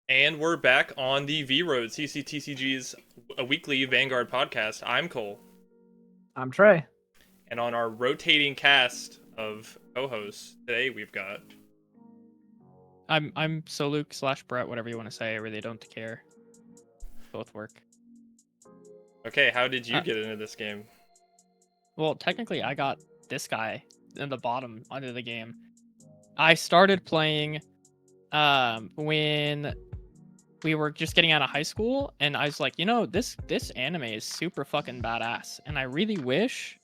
And we're back on the V Road, TCG's a weekly Vanguard podcast. I'm Cole. I'm Trey. And on our rotating cast of co-hosts, today we've got... I'm Soluk / Brett, whatever you want to say. I really don't care. Both work. Okay, how did you get into this game? Well, technically, I got this guy in the bottom under the game. I started playing when we were just getting out of high school, and I was like, this anime is super fucking badass, and I really wish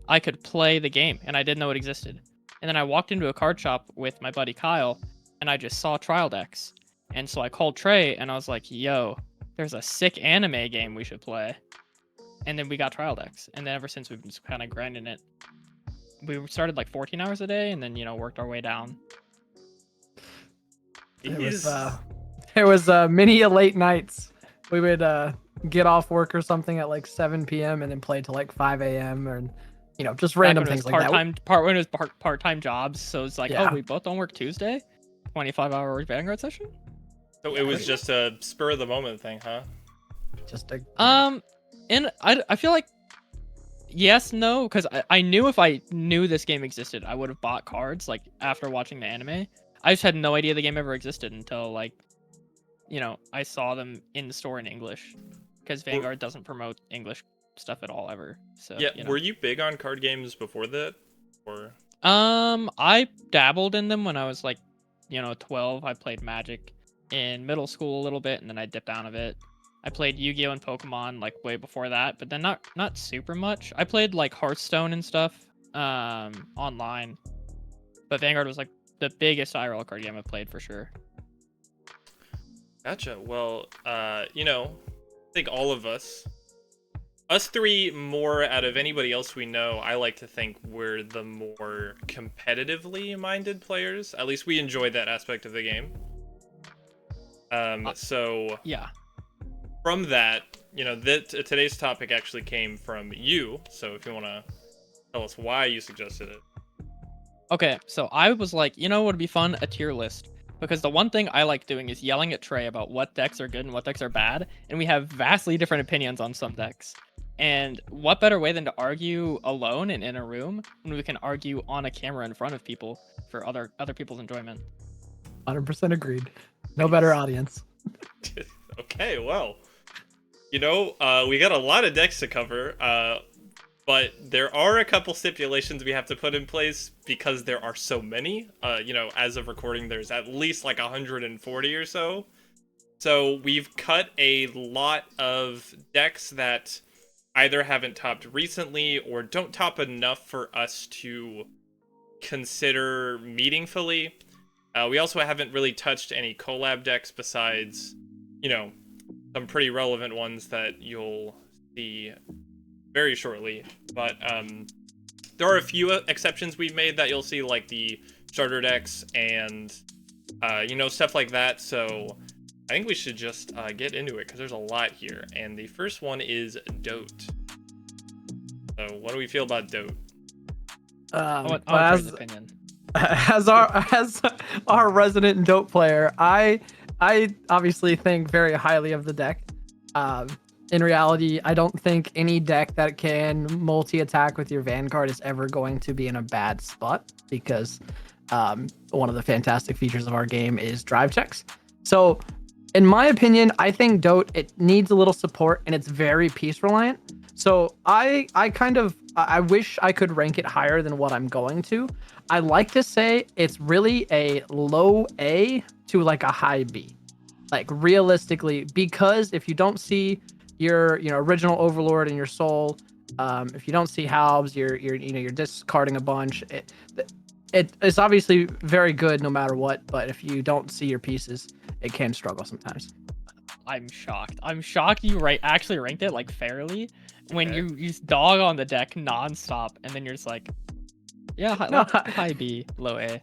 I could play the game, and I didn't know it existed. And then I walked into a card shop with my buddy Kyle, and I just saw trial decks. And so I called Trey, and I was like, yo, there's a sick anime game we should play. And then we got trial decks, and then ever since we've been just kind of grinding it. We started like 14 hours a day, and then worked our way down. There was many late nights. We would get off work or something at like 7 p.m. and then play till like 5 a.m. or just random things like that. When it was part-time jobs, so it's like, Yeah. Oh, we both don't work Tuesday, 25-hour Vanguard session. So it was just a spur of the moment thing, huh? And I feel like yes, no, because I knew if I knew this game existed, I would have bought cards like after watching the anime. I just had no idea the game ever existed until I saw them in the store in English, because Vanguard doesn't promote English stuff at all ever. So yeah, were you big on card games before that, or? I dabbled in them when I was 12. I played Magic in middle school a little bit, and then I dipped out of it. I played Yu-Gi-Oh! And Pokemon way before that, but then not super much. I played Hearthstone and stuff online, but Vanguard was the biggest IRL card game I've played for sure. Gotcha. Well, I think all of us three, more out of anybody else we know, I like to think we're the more competitively minded players. At least we enjoy that aspect of the game. So yeah. From that, today's topic actually came from you. So if you want to tell us why you suggested it. Okay, so I was like, what would be fun? A tier list. Because the one thing I like doing is yelling at Trey about what decks are good and what decks are bad. And we have vastly different opinions on some decks. And what better way than to argue alone and in a room when we can argue on a camera in front of people for other people's enjoyment? 100% agreed. No better audience. Okay, well. We got a lot of decks to cover, but there are a couple stipulations we have to put in place because there are so many. As of recording, there's at least 140 or so. So we've cut a lot of decks that either haven't topped recently or don't top enough for us to consider meaningfully. We also haven't really touched any collab decks besides, some pretty relevant ones that you'll see very shortly. But there are a few exceptions we've made that you'll see, like the starter decks and, stuff like that. So I think we should just get into it because there's a lot here. And the first one is Dote. So what do we feel about Dote? Opinion. As our resident Dote player, I obviously think very highly of the deck. In reality, I don't think any deck that can multi-attack with your Vanguard is ever going to be in a bad spot, because one of the fantastic features of our game is drive checks. So in my opinion, I think Dote, it needs a little support, and it's very piece reliant. So I wish I could rank it higher than what I'm going to. I like to say it's really a low A to a high B, realistically, because if you don't see your original Overlord and your Soul, if you don't see Halbs, you're discarding a bunch. It's obviously very good no matter what, but if you don't see your pieces, it can struggle sometimes. I'm shocked you actually ranked it fairly when you use dog on the deck nonstop, and then you're just yeah, high B, low A.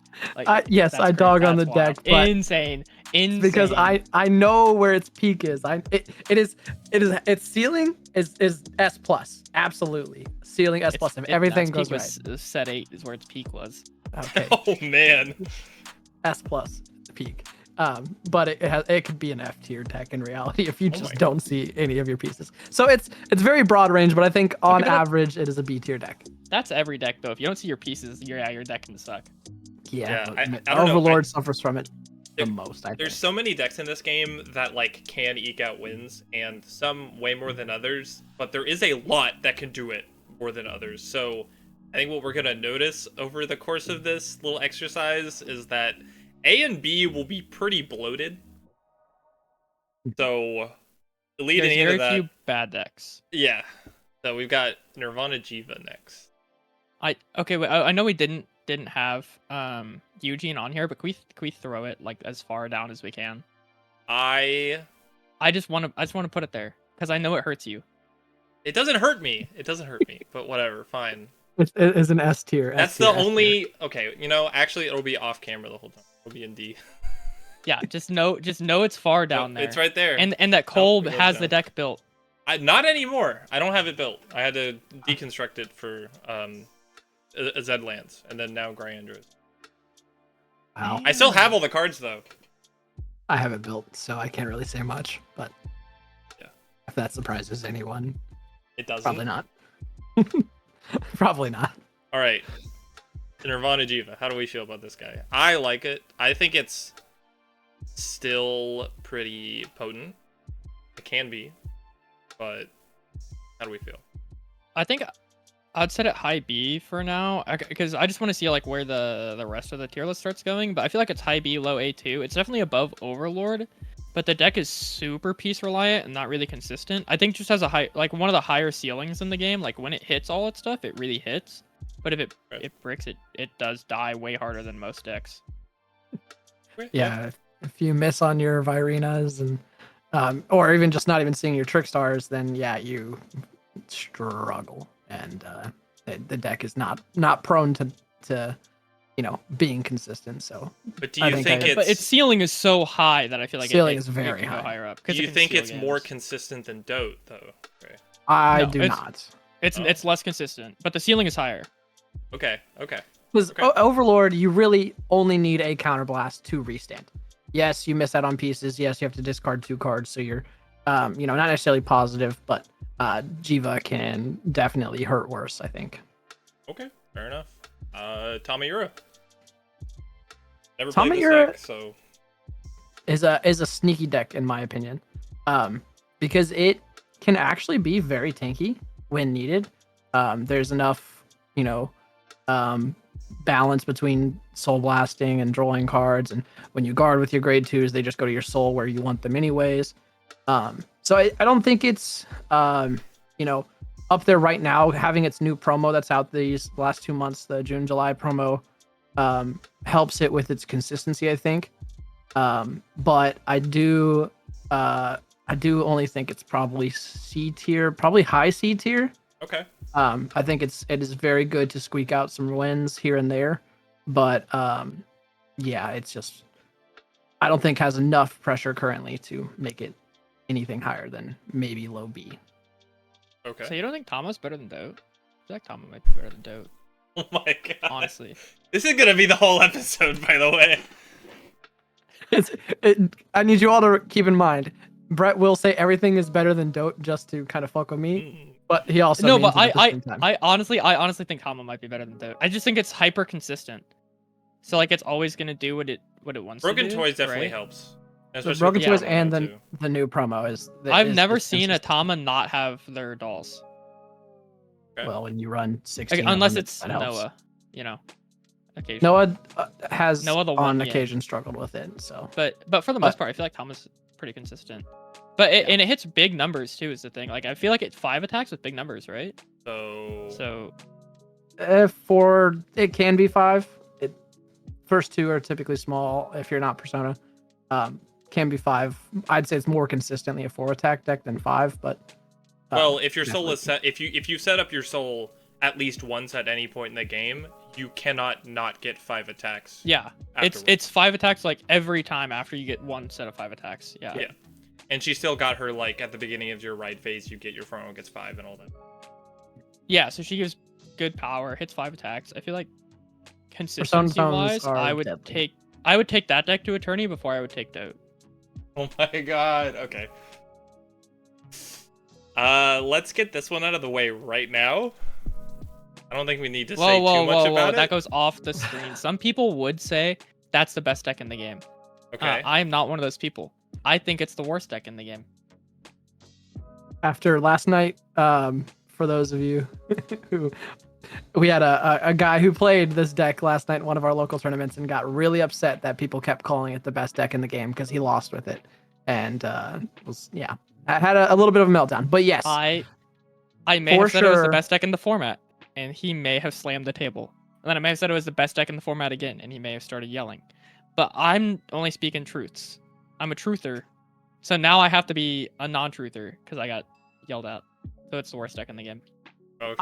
Yes, I dog on the deck. But insane. Because I know where its peak is. Its ceiling is S plus. Absolutely, ceiling S plus. If everything goes right. Set 8 is where its peak was. Okay. Oh man. S plus peak. But it could be an F tier deck in reality if you Oh just my don't see any of your pieces. So it's very broad range, but I think on Okay, but average it is a B tier deck. That's every deck though. If you don't see your pieces, your deck can suck. Yeah, Yeah, but I don't know. Overlord suffers from it the There- most. I There's think. so many decks in this game that like can eke out wins, and some way more than others. But there is a lot that can do it more than others. So I think what we're gonna notice over the course of this little exercise is that A and B will be pretty bloated. So leading There's into very that, few bad decks. yeah. So we've got Nirvana Jiva next. Okay. Wait, I know we didn't have Eugene on here, but can we throw it like as far down as we can? I I just want to put it there because I know it hurts you. It doesn't hurt me. It doesn't hurt me. But whatever, fine. It is an S tier. That's the only. Okay, actually, it'll be off camera the whole time. It'll be in D. Yeah, just know it's far down there. It's right there. And that Kolb it goes has the down. deck built. Not anymore. I don't have it built. I had to deconstruct it for Zedlands, and then now Gryandras. Wow. I still have all the cards though. I have it built, so I can't really say much. But Yeah. if that surprises anyone, It doesn't. probably not. Probably not. All right. Nirvana Jiva. How do we feel about this guy? I like it. I think it's still pretty potent. It can be, but how do we feel? I think I'd set it high B for now because I just want to see like where the rest of the tier list starts going. But I feel like it's high B, low A2. It's definitely above Overlord, but the deck is super piece reliant and not really consistent. I think it just has a one of the higher ceilings in the game. Like when it hits all its stuff, it really hits. But if it bricks, it does die way harder than most decks. Yeah, if you miss on your Virenas and or even just not even seeing your Trick Stars, then yeah, you struggle, and the deck is not prone to being consistent. So, But do you think But its ceiling is so high that I feel like Ceiling it is very can go high. higher up. do you think it's more games. consistent than Dote though? Right. I No, do it's- not. It's less consistent, but the ceiling is higher. Okay. Because Okay. Overlord, you really only need a counterblast to restand. Yes, you miss out on pieces. Yes, you have to discard 2 cards, so you're, not necessarily positive, but Jiva can definitely hurt worse, I think. Okay. Fair enough. Tamayura. Never played this Tamayura- deck, so Is a sneaky deck in my opinion, because it can actually be very tanky when needed. There's enough, balance between soul blasting and drawing cards, and when you guard with your grade 2s, they just go to your soul where you want them anyways. So I don't think it's up there right now. Having its new promo that's out these last 2 months, the June-July promo, helps it with its consistency, I think. But I do only think it's probably C tier, probably high C tier. okay. I think it is very good to squeak out some wins here and there, but yeah, it's just I don't think has enough pressure currently to make it anything higher than maybe low B. Okay. So you don't think Tama's better than Dote? I feel like Tama might be better than Dote, Oh my god. honestly. This is gonna be the whole episode, by the way. I need you all to keep in mind, Brett will say everything is better than Dote just to kind of fuck with me, Mm. but he also No, means but it at the same time. I honestly think Tama might be better than Dote. I just think it's hyper consistent. So like it's always gonna do what it wants Broken to do. Toys definitely right? helps. The Especially Broken with Toys the and Tama, then too. the new promo is. I've never is seen a consistent. Tama not have their dolls. Okay. Well, when you run 16, Unless of them, it's that helps. Noah, occasionally. Noah has Noah the on one, yeah. occasion struggled with it. So But for the most part, I feel like Tama's pretty consistent. But and it hits big numbers too is the thing. Like I feel like it's 5 attacks with big numbers, right? So for it can be 5. First 2 are typically small if you're not Persona. Can be 5. I'd say it's more consistently a 4 attack deck than 5, but well, if your soul definitely. is set, if you set up your soul at least once at any point in the game, you cannot not get 5 attacks. Yeah. afterwards. It's 5 attacks like every time after you get one set of 5 attacks. Yeah. Yeah. And she still got her like at the beginning of your ride phase, you get your front row gets 5 and all that. Yeah, so she gives good power, hits 5 attacks. I feel like Persona consistency zones wise, are I would deadly. take I would take that deck to Attorney before I would take Dote. Oh my god. Okay. Let's get this one out of the way right now. I don't think we need to say too much about it. That goes off the screen. Some people would say that's the best deck in the game. Okay. I am not one of those people. I think it's the worst deck in the game. After last night, for those of you who we had a guy who played this deck last night in one of our local tournaments and got really upset that people kept calling it the best deck in the game because he lost with it, and I had a little bit of a meltdown. But yes, I may have said it was the best deck in the format, and he may have slammed the table. And then I may have said it was the best deck in the format again, and he may have started yelling. But I'm only speaking truths. I'm a truther, so now I have to be a non-truther because I got yelled at. So it's the worst deck in the game. Okay.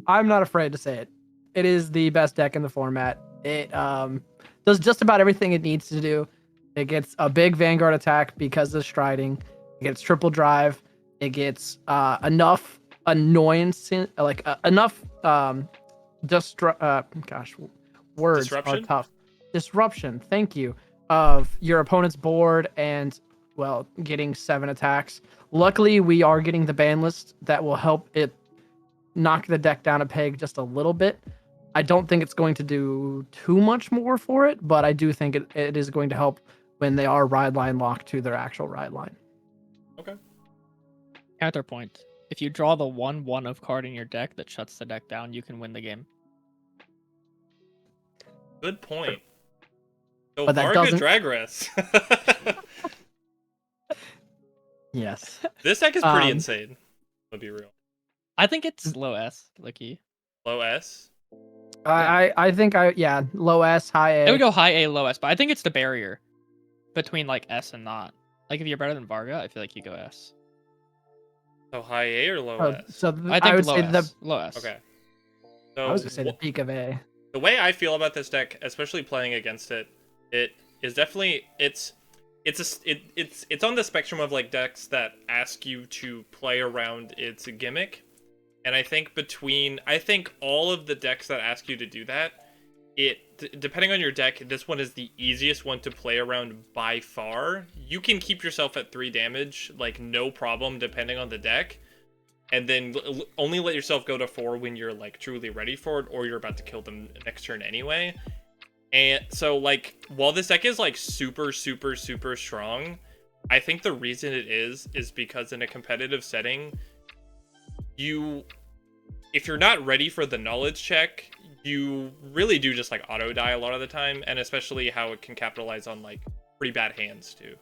I'm not afraid to say it. It is the best deck in the format. It does just about everything it needs to do. It gets a big Vanguard attack because of striding. It gets triple drive. It gets enough annoyance, enough words Disruption? are tough. Disruption, thank you, of your opponent's board and, well, getting 7 attacks. Luckily, we are getting the ban list that will help it knock the deck down a peg just a little bit. I don't think it's going to do too much more for it, but I do think it is going to help when they are ride line locked to their actual ride line. Okay. Counterpoint. If you draw the 1/1 of card in your deck that shuts the deck down, you can win the game. Good point. So But that Varga doesn't- Drag Race. Yes. This deck is pretty insane. To be real. I think it's low S, Licky. Low S. I think low S, high A. It would go high A, low S, but I think it's the barrier between like S and not. Like if you're better than Varga, I feel like you go S. So high A or low Oh, S? so I think I would low say S. Low S. Okay. So I was gonna say the peak of A. the way I feel about this deck, especially playing against it, it is definitely it's on the spectrum of like decks that ask you to play around its gimmick. And I think all of the decks that ask you to do that, depending on your deck, this one is the easiest one to play around by far. You can keep yourself at 3 damage, like no problem, depending on the deck. And then only let yourself go to 4 when you're like truly ready for it, or you're about to kill them next turn anyway. And so like, while this deck is like super, super, super strong, I think the reason it is because in a competitive setting, if you're not ready for the knowledge check, you really do just like auto die a lot of the time, and especially how it can capitalize on like pretty bad hands too.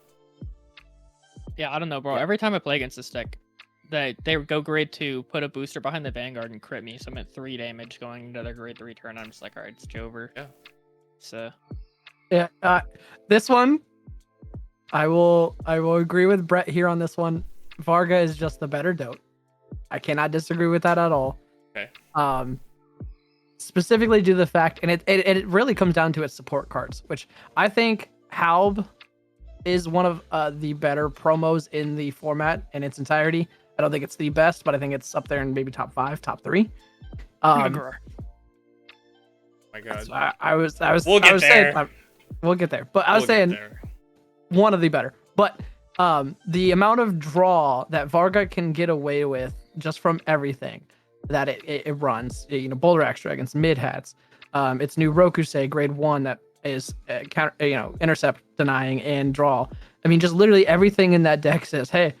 Yeah, I don't know, bro. Every time I play against this deck, they go grade 2, put a booster behind the Vanguard and crit me, so I'm at 3 damage going into their grade 3 turn. I'm just like, alright, it's over. Yeah. So Yeah, this one, I will agree with Brett here on this one. Varga is just the better Dote. I cannot disagree with that at all. Okay. Specifically due to the fact, and it really comes down to its support cards, which I think Halb is one of the better promos in the format in its entirety. I don't think it's the best, but I think it's up there in maybe top 5, top 3. My God. So I was We'll get there. saying, we'll get there, but I was saying one of the better. But the amount of draw that Varga can get away with just from everything that it runs, Boulder Axe Dragons, mid hats, its new Rokusei grade 1 that is counter, intercept denying and draw. I mean, just literally everything in that deck says, hey,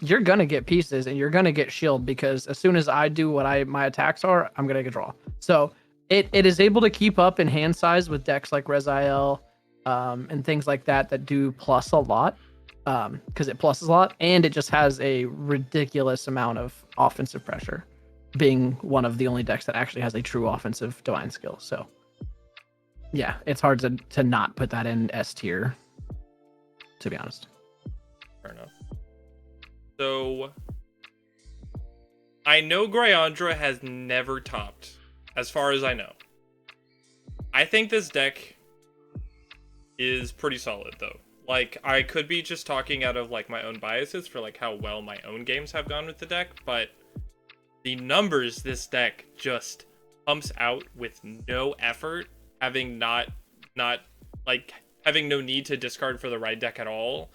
you're gonna get pieces and you're gonna get shield, because as soon as I do what my attacks are, I'm gonna get draw. So it is able to keep up in hand size with decks like Rezael and things like that do plus a lot, because it pluses a lot, and it just has a ridiculous amount of offensive pressure, being one of the only decks that actually has a true offensive divine skill. So yeah, it's hard to not put that in S tier, to be honest. Fair enough. So I know Gryandra has never topped, as far as I know. I think this deck is pretty solid though. Like, I could be just talking out of like my own biases for like how well my own games have gone with the deck, but the numbers this deck just pumps out with no effort, having not like having no need to discard for the right deck at all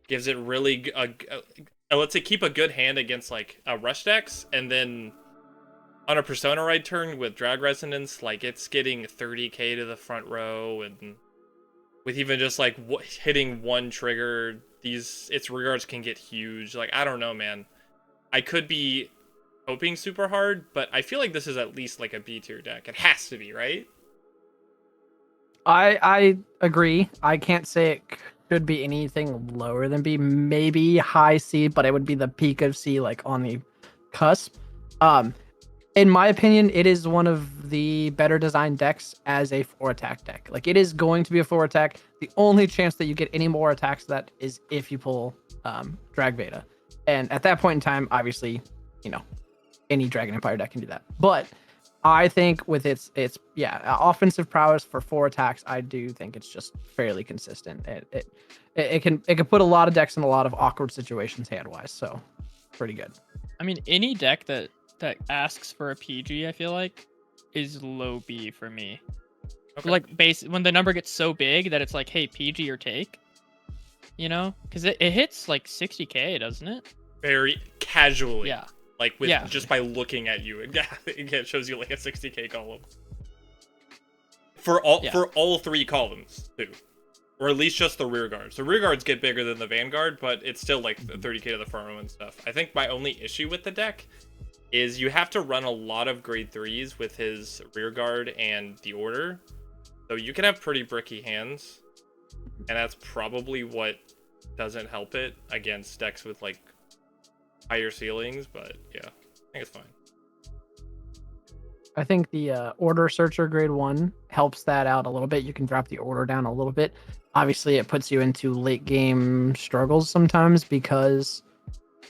gives it really let's say keep a good hand against like rush decks, and then on a Persona ride turn with Drag Resonance, like it's getting 30k to the front row, and with even just like hitting one trigger, its rearguards can get huge. Like, I don't know, man. I could be hoping super hard, but I feel like this is at least like a B tier deck. It has to be, right? I agree. I can't say it could be anything lower than B. Maybe high C, but it would be the peak of C, like on the cusp. In my opinion, it is one of the better designed decks as a 4-attack deck. Like, it is going to be a 4-attack. The only chance that you get any more attacks to that is if you pull Drag Veda. And at that point in time, obviously, you know, any Dragon Empire deck can do that. But I think with its offensive prowess for 4 attacks, I do think it's just fairly consistent. It can put a lot of decks in a lot of awkward situations hand-wise, so pretty good. I mean, any deck that asks for a PG, I feel like, is low B for me. Okay. Like, when the number gets so big that it's like, hey, PG or take, you know? Because it hits like 60k, doesn't it? Very casually. Yeah. Like, just by looking at you, it shows you like a 60k column. For all 3 columns, too. Or at least just the rear guards. The rear guards get bigger than the Vanguard, but it's still like 30k to the front row and stuff. I think my only issue with the deck is you have to run a lot of grade 3s with his rear guard and the order. So you can have pretty bricky hands, and that's probably what doesn't help it against decks with like higher ceilings, but yeah, I think it's fine. I think the order searcher grade 1 helps that out a little bit. You can drop the order down a little bit. Obviously, it puts you into late game struggles sometimes because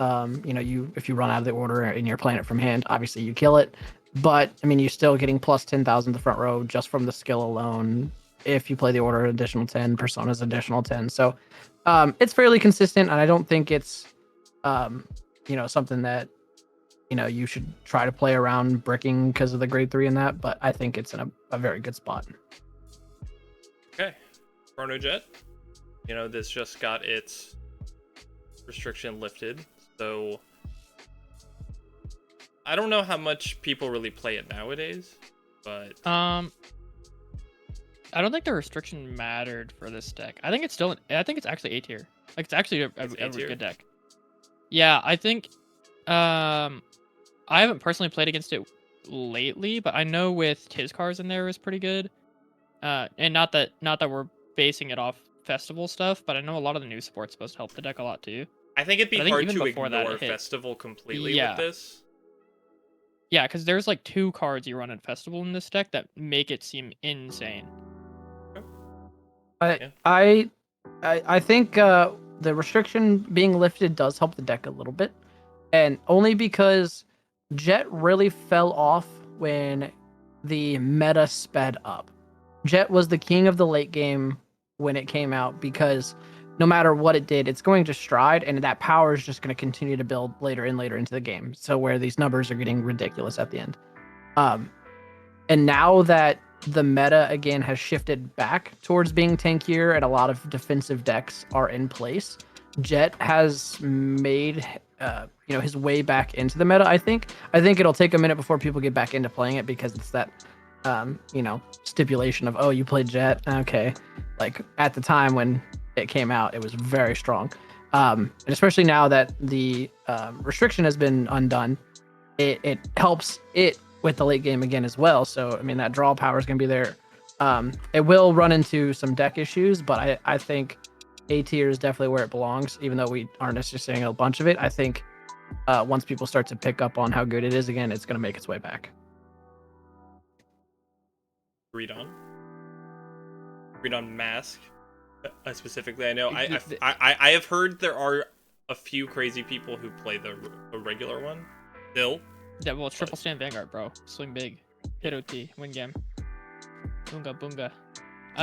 if you run out of the order and you're playing it from hand, obviously you kill it. But I mean, you're still getting plus 10,000 the front row just from the skill alone. If you play the order, additional 10, Persona's additional 10. So it's fairly consistent, and I don't think it's something that you should try to play around bricking because of the grade 3 in that. But I think it's in a very good spot. Okay, Chrono Jet. This just got its restriction lifted. So I don't know how much people really play it nowadays, but I don't think the restriction mattered for this deck. I think it's actually A tier. Like, it's actually a good deck. Yeah, I think I haven't personally played against it lately, but I know with Tizcars in there is pretty good. And not that we're basing it off festival stuff, but I know a lot of the new support's supposed to help the deck a lot too. I think it'd be hard to ignore Festival completely with this. Yeah, because there's like 2 cards you run in Festival in this deck that make it seem insane. I think the restriction being lifted does help the deck a little bit, and only because Jet really fell off when the meta sped up. Jet was the king of the late game when it came out because no matter what it did, it's going to stride, and that power is just going to continue to build later and later into the game. So where these numbers are getting ridiculous at the end. And now that the meta again has shifted back towards being tankier and a lot of defensive decks are in place, Jet has made his way back into the meta. I think it'll take a minute before people get back into playing it because it's that stipulation of, oh, you played Jet, okay. Like, at the time when it came out, it was very strong, and especially now that the restriction has been undone, it helps it with the late game again as well. So I mean, that draw power is going to be there. It will run into some deck issues, but I think A tier is definitely where it belongs, even though we aren't necessarily seeing a bunch of it. I think once people start to pick up on how good it is again, it's going to make its way back. Read on Mask specifically. I know I have heard there are a few crazy people who play the regular one still. Yeah, well, triple stand Vanguard, bro. Swing big, hit OT, win game. Boonga boonga.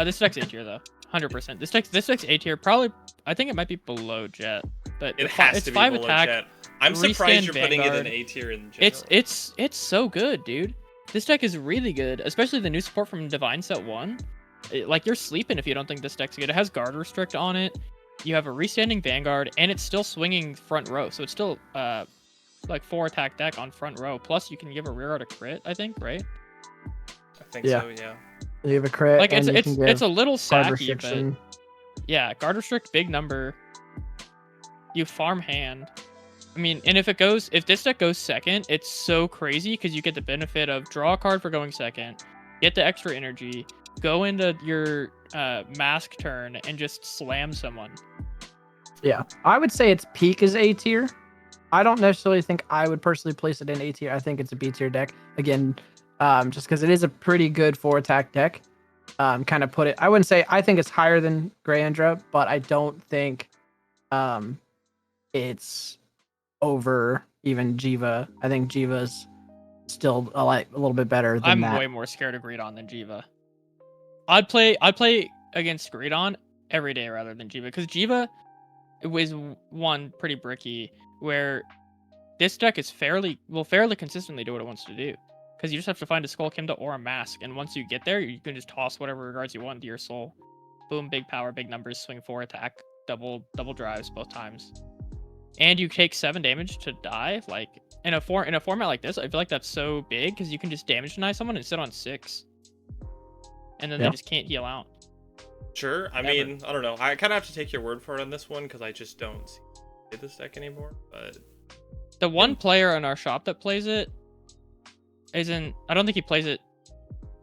This deck's A tier though, 100%. This deck's A tier. Probably, I think it might be below Jet, but it has to be 5 below attack. Jet. I'm surprised you're putting Vanguard. it in A tier in general. It's so good, dude. This deck is really good, especially the new support from Divine Set 1. like you're sleeping if you don't think this deck's good. It has guard restrict on it. You have a restanding Vanguard, and it's still swinging front row, so it's still like 4 attack deck on front row. Plus, you can give a rear guard a crit, I think, right? I think so, yeah. You have a crit. Like and it's a little guard sacky, restriction. but yeah, guard restrict, big number. You farm hand. I mean, and if this deck goes second, it's so crazy because you get the benefit of draw a card for going second, get the extra energy, go into your mask turn, and just slam someone. Yeah, I would say its peak is A tier. I don't necessarily think I would personally place it in A tier. I think it's a B tier deck. Again, just because it is a pretty good 4 attack deck. Kind of put it. I wouldn't say I think it's higher than Grayandra, but I don't think it's over even Jiva. I think Jiva's still a little bit better than I'm that. way more scared of Greedon than Jiva. I'd play against Greedon every day rather than Jiva, because Jiva was one pretty bricky, where this deck is fairly consistently do what it wants to do. Because you just have to find a Skull Kimda or a Mask, and once you get there, you can just toss whatever regards you want into your soul. Boom, big power, big numbers, swing 4 attack, double drives both times. And you take 7 damage to die. Like in a format like this, I feel like that's so big because you can just damage deny someone and sit on 6. And then they just can't heal out. Sure. I mean, I don't know. I kind of have to take your word for it on this one because I just don't see this deck anymore. But the one player in our shop that plays it isn't. I don't think he plays it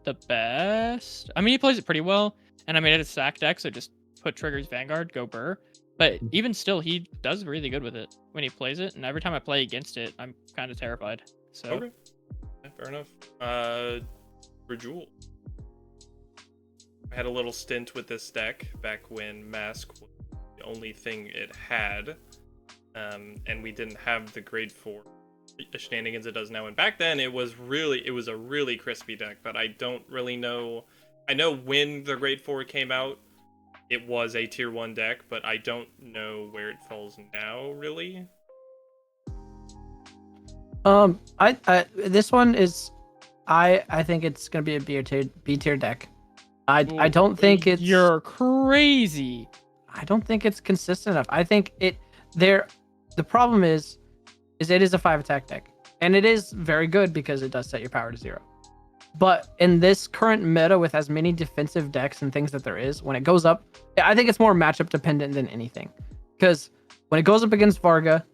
the best. I mean, he plays it pretty well. And I made it a sack deck, so just put triggers Vanguard, go burr. But even still, he does really good with it when he plays it. And every time I play against it, I'm kind of terrified. So okay, yeah, fair enough. For Jewel, I had a little stint with this deck back when Mask was the only thing it had, and we didn't have the grade 4 shenanigans it does now. And back then, it was a really crispy deck. But I don't really know. I know when the grade 4 came out, it was a tier 1 deck, but I don't know where it falls now, really. This one is, I think it's gonna be a B tier deck. I don't think it's. You're crazy. I don't think it's consistent enough. I think the problem is it is a 5 attack deck, and it is very good because it does set your power to 0. But in this current meta with as many defensive decks and things that there is, when it goes up, I think it's more matchup dependent than anything. Because when it goes up against Varga,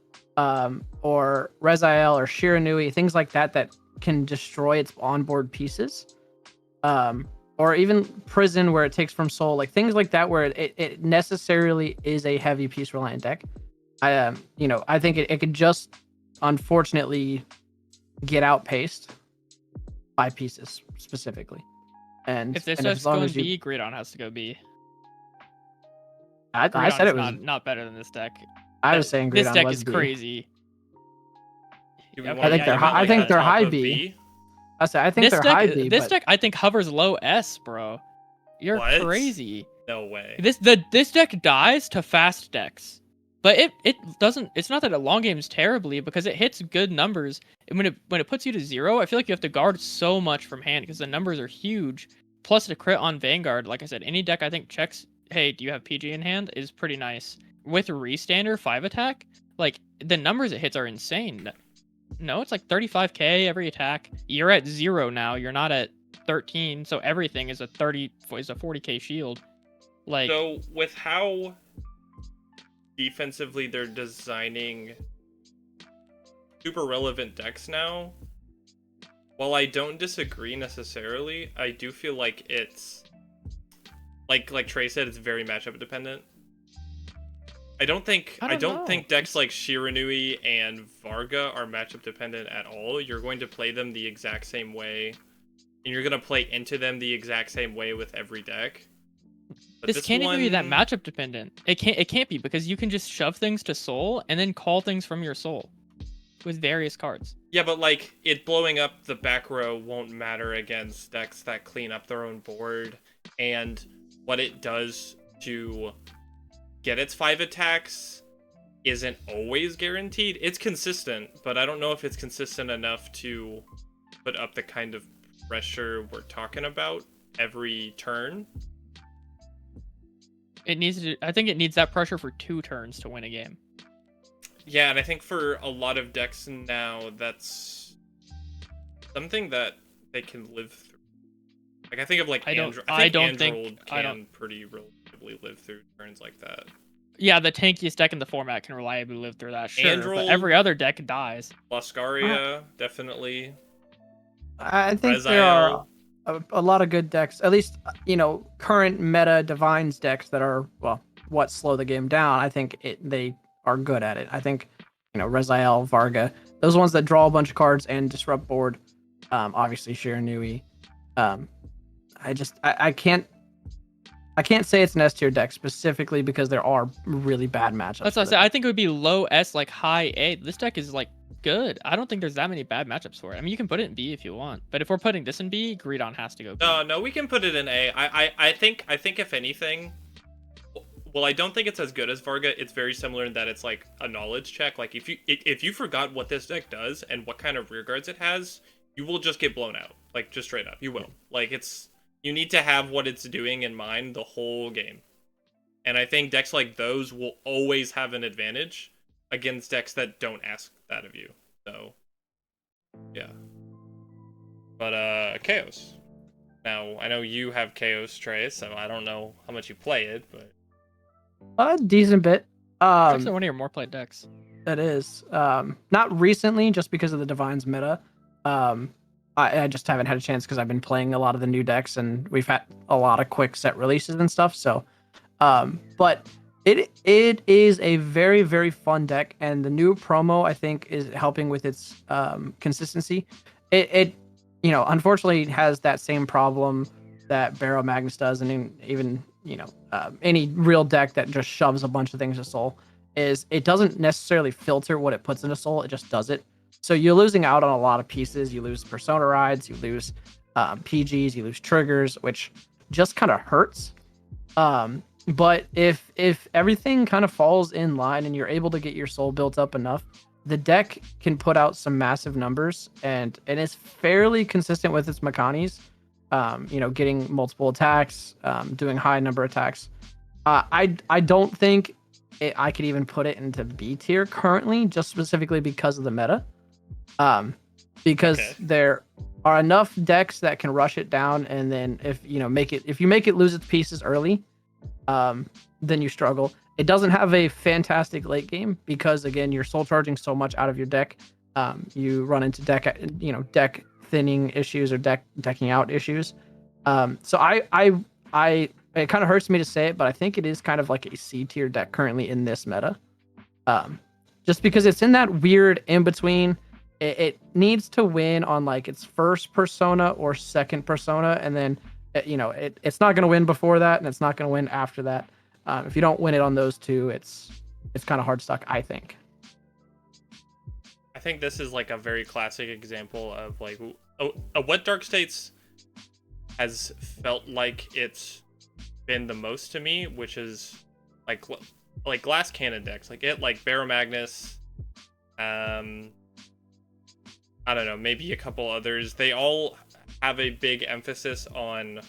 or Rezael or Shiranui, things like that can destroy its onboard pieces, or even Prison where it takes from Soul, like things like that where it necessarily is a heavy piece reliant deck. I think it could just unfortunately get outpaced by pieces specifically. And if this deck's going B, Greedon has to go B. I said it was not better than this deck. I was saying Greedon this deck was is B. crazy. I think they're high B. I think they're high B. This deck I think hovers low S, bro. You're crazy. No way. This deck dies to fast decks. But it doesn't. It's not that it long games terribly because it hits good numbers. And when it puts you to 0, I feel like you have to guard so much from hand because the numbers are huge. Plus the crit on Vanguard, like I said, any deck I think checks, hey, do you have PG in hand, is pretty nice. With Restander 5 attack, like the numbers it hits are insane. No, it's like 35k every attack. You're at 0 now. You're not at 13, so everything is a 40k shield. Like, so with how defensively they're designing super relevant decks now, while I don't disagree necessarily, I do feel like it's like Trey said, it's very matchup dependent. I don't think decks like Shiranui and Varga are matchup dependent at all. You're going to play them the exact same way, and you're going to play into them the exact same way with every deck. But this can't even be that matchup dependent. It can't be, because you can just shove things to soul and then call things from your soul with various cards. Yeah, but like it blowing up the back row won't matter against decks that clean up their own board, and what it does to get its 5 attacks isn't always guaranteed. It's consistent, but I don't know if it's consistent enough to put up the kind of pressure we're talking about every turn. It needs to. I think it needs that pressure for 2 turns to win a game. Yeah, and I think for a lot of decks now, that's something that they can live through. Like I think of like Android. I think Android can pretty relatively live through turns like that. Yeah, the tankiest deck in the format can reliably live through that. Sure, Android, but every other deck dies. Lascaria, definitely. I think there are a lot of good decks, at least, current meta Divines decks that are, well, what slow the game down. I think they are good at it. I think, Rezael, Varga, those ones that draw a bunch of cards and disrupt board, obviously Shiranui. I can't say it's an S tier deck specifically because there are really bad matchups. That's what I said. I think it would be low S, like high A. This deck is like good. I don't think there's that many bad matchups for it. I mean, you can put it in B if you want, but if we're putting this in B, Greedon has to go B. No, we can put it in A. I think if anything, well, I don't think it's as good as Varga. It's very similar in that it's like a knowledge check. Like if you forgot what this deck does and what kind of rear guards it has, you will just get blown out. Like just straight up, you will. Like you need to have what it's doing in mind the whole game. And I think decks like those will always have an advantage against decks that don't ask that of you. So, yeah. But, Chaos. Now, I know you have Chaos, Trey, so I don't know how much you play it, but... A decent bit. It's actually one of your more played decks. It is. Not recently, just because of the Divines meta. I just haven't had a chance because I've been playing a lot of the new decks and we've had a lot of quick set releases and stuff. So, but it is a very, very fun deck, and the new promo I think is helping with its consistency. It unfortunately has that same problem that Barrow Magnus does, and even any real deck that just shoves a bunch of things to Soul, is it doesn't necessarily filter what it puts into Soul. It just does it. So you're losing out on a lot of pieces. You lose Persona rides, you lose PGs, you lose triggers, which just kind of hurts. But if everything kind of falls in line and you're able to get your Soul built up enough, the deck can put out some massive numbers, and it's fairly consistent with its mechanics. Getting multiple attacks, doing high number attacks. I don't think I could even put it into B tier currently, just specifically because of the meta. Because there are enough decks that can rush it down, and then if you make it lose its pieces early, then you struggle. It doesn't have a fantastic late game because again you're soul charging so much out of your deck. You run into deck thinning issues or decking out issues. So I it kind of hurts me to say it, but I think it is kind of like a C tier deck currently in this meta. Just because it's in that weird in between. It needs to win on like its first persona or second persona, and then it's not going to win before that, and it's not going to win after that. If you don't win it on those two, it's kind of hard stuck, I think. I think this is like a very classic example of like what Dark States has felt like it's been the most to me, which is like glass cannon decks, like Barrow Magnus, I don't know, maybe a couple others. They all have a big emphasis on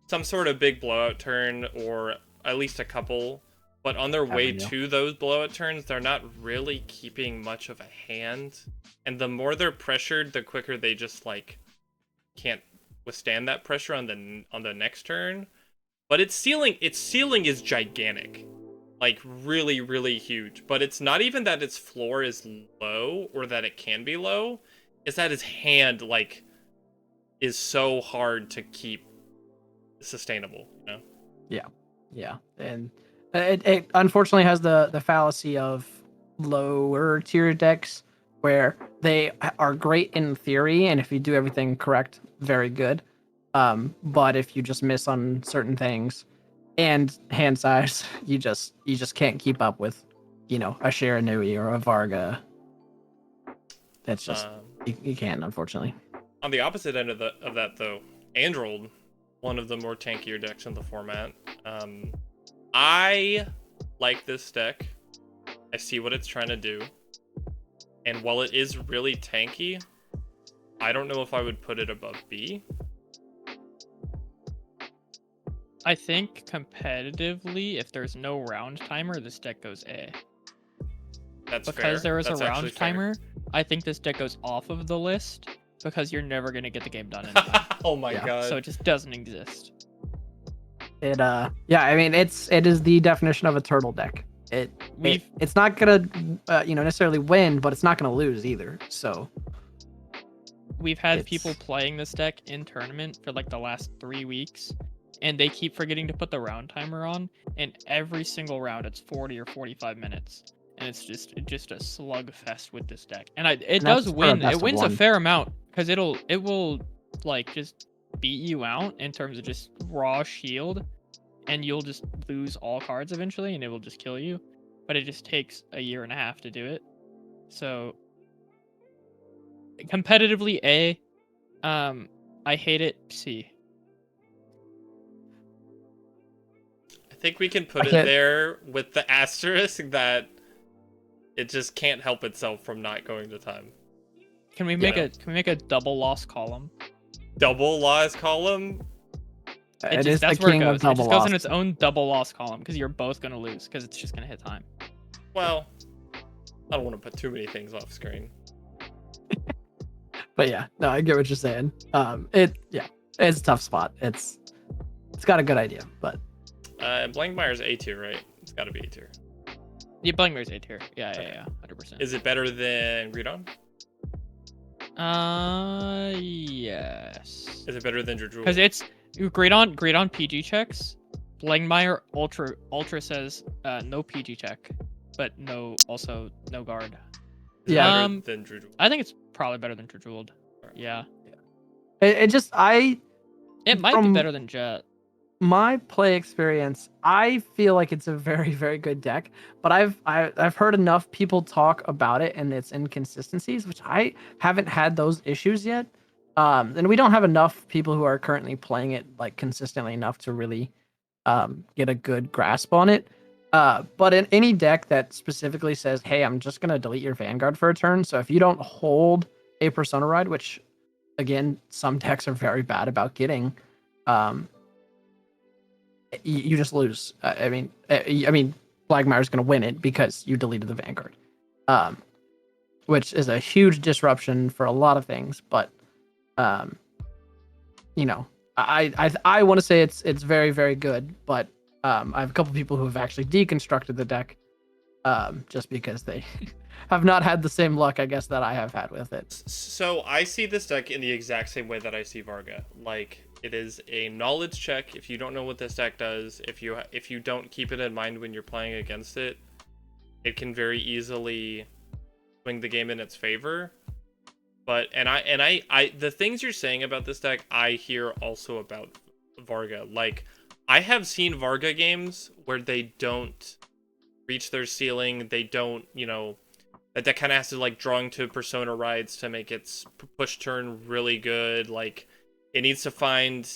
some sort of big blowout turn, or at least a couple. But on their way to those blowout turns, they're not really keeping much of a hand. And the more they're pressured, the quicker they just like can't withstand that pressure on the next turn. But its ceiling is gigantic. Like really, really huge. But it's not even that its floor is low or that it can be low. It's that its hand like is so hard to keep sustainable, Yeah. And it unfortunately has the fallacy of lower tier decks where they are great in theory, and if you do everything correct, very good. But if you just miss on certain things and hand size, you just can't keep up with, a Shiranui or a Varga. That's just you can't, unfortunately. On the opposite end of that though, Android, one of the more tankier decks in the format. I like this deck. I see what it's trying to do. And while it is really tanky, I don't know if I would put it above B. I think competitively, if there's no round timer, this deck goes A. That's fair. Because there is That's a actually round fair. timer, I think this deck goes off of the list because you're never gonna get the game done in time. Oh my Yeah. god. So it just doesn't exist. Yeah, I mean, it is the definition of a turtle deck. It's not gonna necessarily win, but it's not gonna lose either. So We've had It's- people playing this deck in tournament for like the last 3 weeks, and they keep forgetting to put the round timer on, and every single round it's 40 or 45 minutes. And it's just a slugfest with this deck. And it And does that's for a win. best It of wins a one. fair amount because it will like just beat you out in terms of just raw shield, and you'll just lose all cards eventually, and it will just kill you. But it just takes a year and a half to do it. So competitively A, I hate it C. I think we can put it Okay. there with the asterisk that it just can't help itself from not going to time. Can we make a double loss column? Double loss column? it is the That's where it king goes. of double It just goes loss. in its own double loss column because you're both gonna lose because it's just gonna hit time. Well, I don't want to put too many things off screen. But yeah, no, I get what you're saying. It's a tough spot. It's got a good idea, but Blankmire's A tier, right? It's got to be A tier. Yeah, Blankmire's A tier. Yeah, Okay. 100%. Is it better than Greedon? Yes. Is it better than Jujul? Because it's great on PG checks. Blankmire Ultra says no PG check, but also no guard. Is it Yeah. better than Jujul? I think it's probably better than Trujuld. Yeah. it just It might be From- better than Jet. my play experience, I feel like it's a very, very good deck. But I've heard enough people talk about it and its inconsistencies, which I haven't had those issues yet. And we don't have enough people who are currently playing it like consistently enough to really get a good grasp on it. But in any deck that specifically says, "Hey, I'm just gonna delete your Vanguard for a turn," so if you don't hold a Persona Ride, which again some decks are very bad about getting, you just lose. I mean, Blackmire's going to win it because you deleted the Vanguard, which is a huge disruption for a lot of things. But, I want to say it's very, very good. But I have a couple people who have actually deconstructed the deck, just because they have not had the same luck, I guess, that I have had with it. So I see this deck in the exact same way that I see Varga. Like, it is a knowledge check. If you don't know what this deck does, if you don't keep it in mind when you're playing against it, it can very easily swing the game in its favor. But I the things you're saying about this deck, I hear also about Varga. Like, I have seen Varga games where they don't reach their ceiling. They don't, that deck kind of has to like draw into Persona Rides to make its push turn really good. Like, it needs to find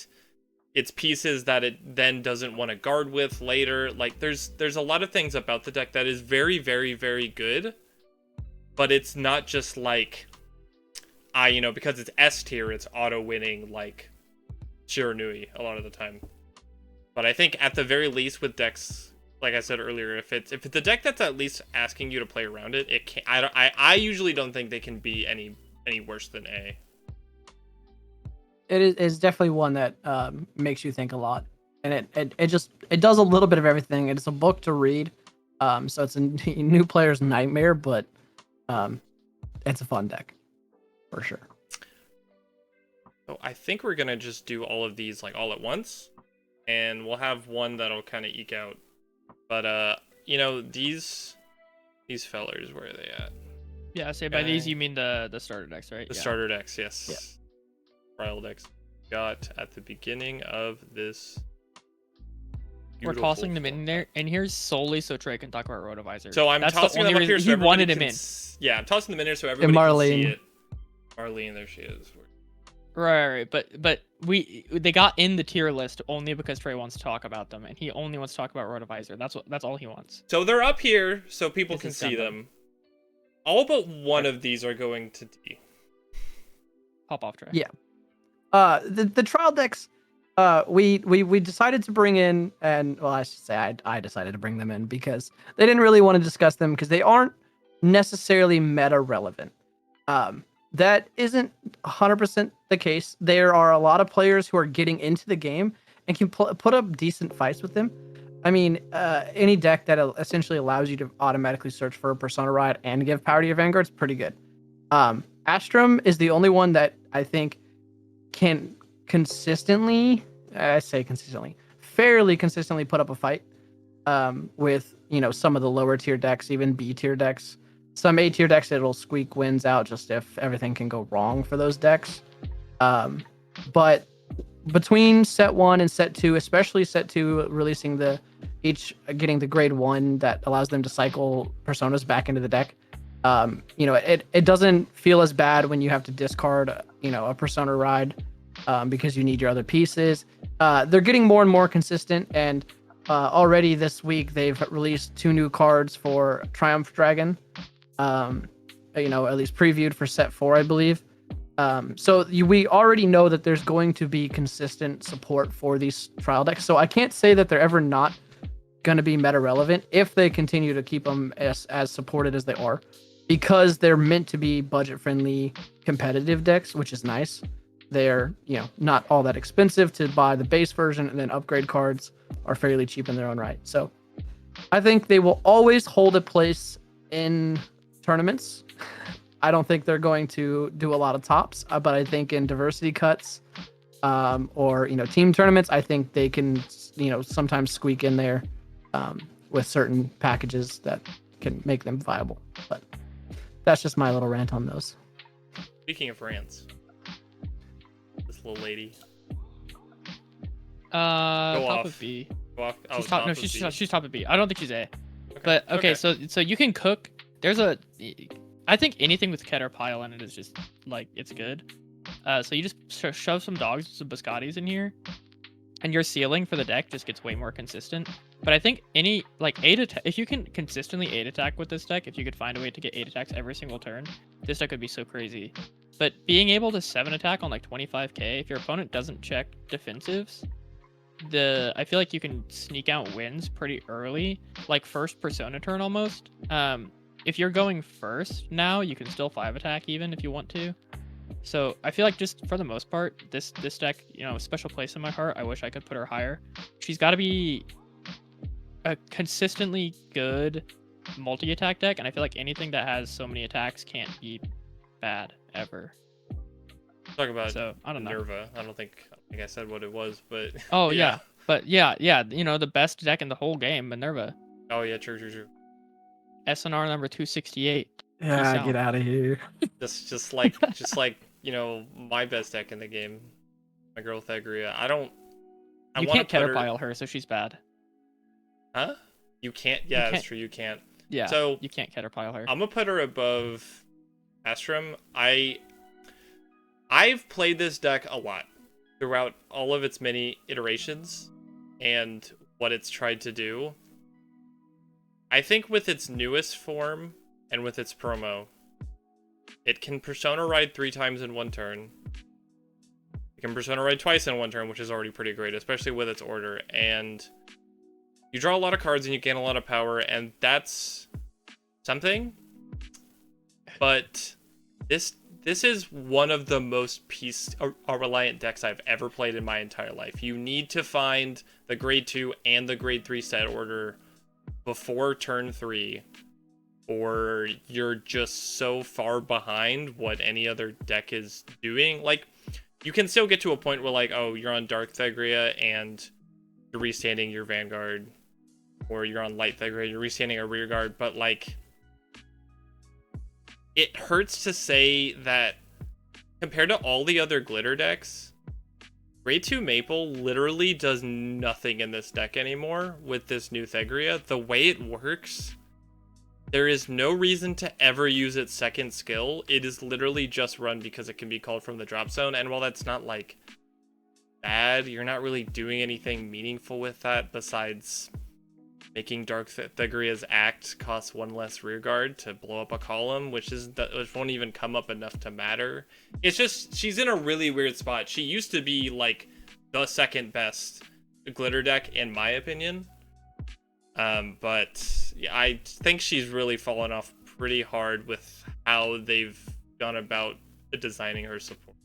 its pieces that it then doesn't want to guard with later. Like, there's a lot of things about the deck that is very, very, very good, but it's not just like, because it's S tier, it's auto winning like Shiranui a lot of the time. But I think at the very least with decks, like I said earlier, if it's a deck that's at least asking you to play around it, it can. I usually don't think they can be any worse than A. It is definitely one that makes you think a lot, and it does a little bit of everything. It's a book to read, so it's a new player's nightmare, but it's a fun deck for sure. So I think we're gonna just do all of these like all at once, and we'll have one that'll kind of eke out. But these fellers, where are they at? Yeah, say by these you mean the starter decks, right? The Yeah. starter decks, yes. Yeah. Trial decks got at the beginning of this. We're beautiful tossing them in format. there, and here's solely so Trey can talk about Rotovisor. So I'm That's tossing the only them up here reason so he everybody wanted him can in. Yeah, I'm tossing them in here so everybody can Marlene. see it. Marlene, there she is. Right. But they got in the tier list only because Trey wants to talk about them, and he only wants to talk about Rotovisor. That's all he wants. So they're up here so people This can is see Gundam. them. All but one of these are going to D. Pop off, Trey. Yeah. The trial decks, we decided to bring in, and well, I should say I decided to bring them in because they didn't really want to discuss them because they aren't necessarily meta relevant. That isn't 100% the case. There are a lot of players who are getting into the game and can put up decent fights with them. I mean, any deck that essentially allows you to automatically search for a Persona Ride and give power to your Vanguard is pretty good. Astrum is the only one that I think can consistently, fairly consistently put up a fight with, some of the lower tier decks, even B tier decks. Some A tier decks, it'll squeak wins out just if everything can go wrong for those decks. But between set 1 and set 2, especially set 2 releasing getting the grade 1 that allows them to cycle personas back into the deck, it doesn't feel as bad when you have to discard a persona ride because you need your other pieces. They're getting more and more consistent, and already this week they've released 2 new cards for Triumph Dragon, at least previewed for set 4, I believe. So we already know that there's going to be consistent support for these trial decks. So I can't say that they're ever not going to be meta relevant if they continue to keep them as supported as they are, because they're meant to be budget friendly competitive decks, which is nice. They're, not all that expensive to buy the base version, and then upgrade cards are fairly cheap in their own right. So I think they will always hold a place in tournaments. I don't think they're going to do a lot of tops, but I think in diversity cuts or team tournaments, I think they can sometimes squeak in there with certain packages that can make them viable. But that's just my little rant on those. Speaking of rants, this little lady. Top of B. She's top. No, she's top of B. I don't think she's A. Okay. But okay. So you can cook. I think anything with Ket or Pile in it is just it's good. So you just shove some dogs, some biscottis in here, and your ceiling for the deck just gets way more consistent. But I think any 8 if you can consistently 8 attack with this deck, if you could find a way to get 8 attacks every single turn, this deck would be so crazy. But being able to 7 attack on 25k, if your opponent doesn't check defensives, I feel like you can sneak out wins pretty early, first persona turn almost. If you're going first now, you can still 5 attack even if you want to. So I feel like just for the most part, this deck, a special place in my heart. I wish I could put her higher. She's got to be a consistently good multi-attack deck, and I feel like anything that has so many attacks can't be bad ever. Talk about I don't know. Nerva. I don't think I said what it was, but oh yeah. But yeah, the best deck in the whole game, Minerva. Oh yeah, true. SNR number 268. Yeah, get out of here. just like my best deck in the game, my girl Thagria. You can't Caterpile her, so she's bad. Huh? You can't. Yeah, that's true. You can't. Yeah. So you can't Caterpile her. I'm gonna put her above Astrum. I've played this deck a lot throughout all of its many iterations and what it's tried to do. I think with its newest form and with its promo, it can Persona Ride 3 times in one turn. It can Persona Ride twice in one turn, which is already pretty great, especially with its order. And you draw a lot of cards and you gain a lot of power, and that's something. But this is one of the most reliant decks I've ever played in my entire life. You need to find the grade 2 and the grade 3 set order before turn 3, or you're just so far behind what any other deck is doing. You can still get to a point where you're on Dark Thagria and you're restanding your Vanguard, or you're on Light Thagria, you're restanding a Rearguard, but it hurts to say that compared to all the other glitter decks, Grade 2 Maple literally does nothing in this deck anymore with this new Thagria. The way it works, there is no reason to ever use its second skill. It is literally just run because it can be called from the drop zone, and while that's not bad, you're not really doing anything meaningful with that besides making Dark Thagria's act cost 1 less rearguard to blow up a column, which won't even come up enough to matter. It's just, she's in a really weird spot. She used to be the second best glitter deck in my opinion. But yeah, I think she's really fallen off pretty hard with how they've gone about designing her support.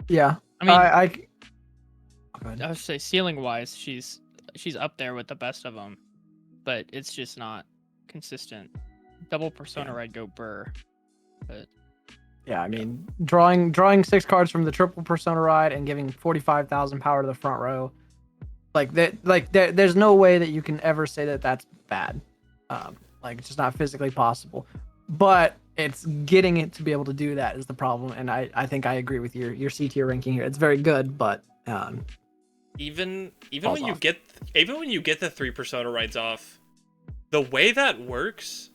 Yeah. I mean, I Go ahead. I would say ceiling wise, she's up there with the best of them, but it's just not consistent. Double persona, I'd go Burr, but Yeah, I mean, drawing 6 cards from the triple persona ride and giving 45,000 power to the front row, there's no way that you can ever say that that's bad. It's just not physically possible. But it's getting it to be able to do that is the problem, and I think I agree with your C tier ranking here. It's very good, but even when falls you off. get the 3 persona rides off, the way that works,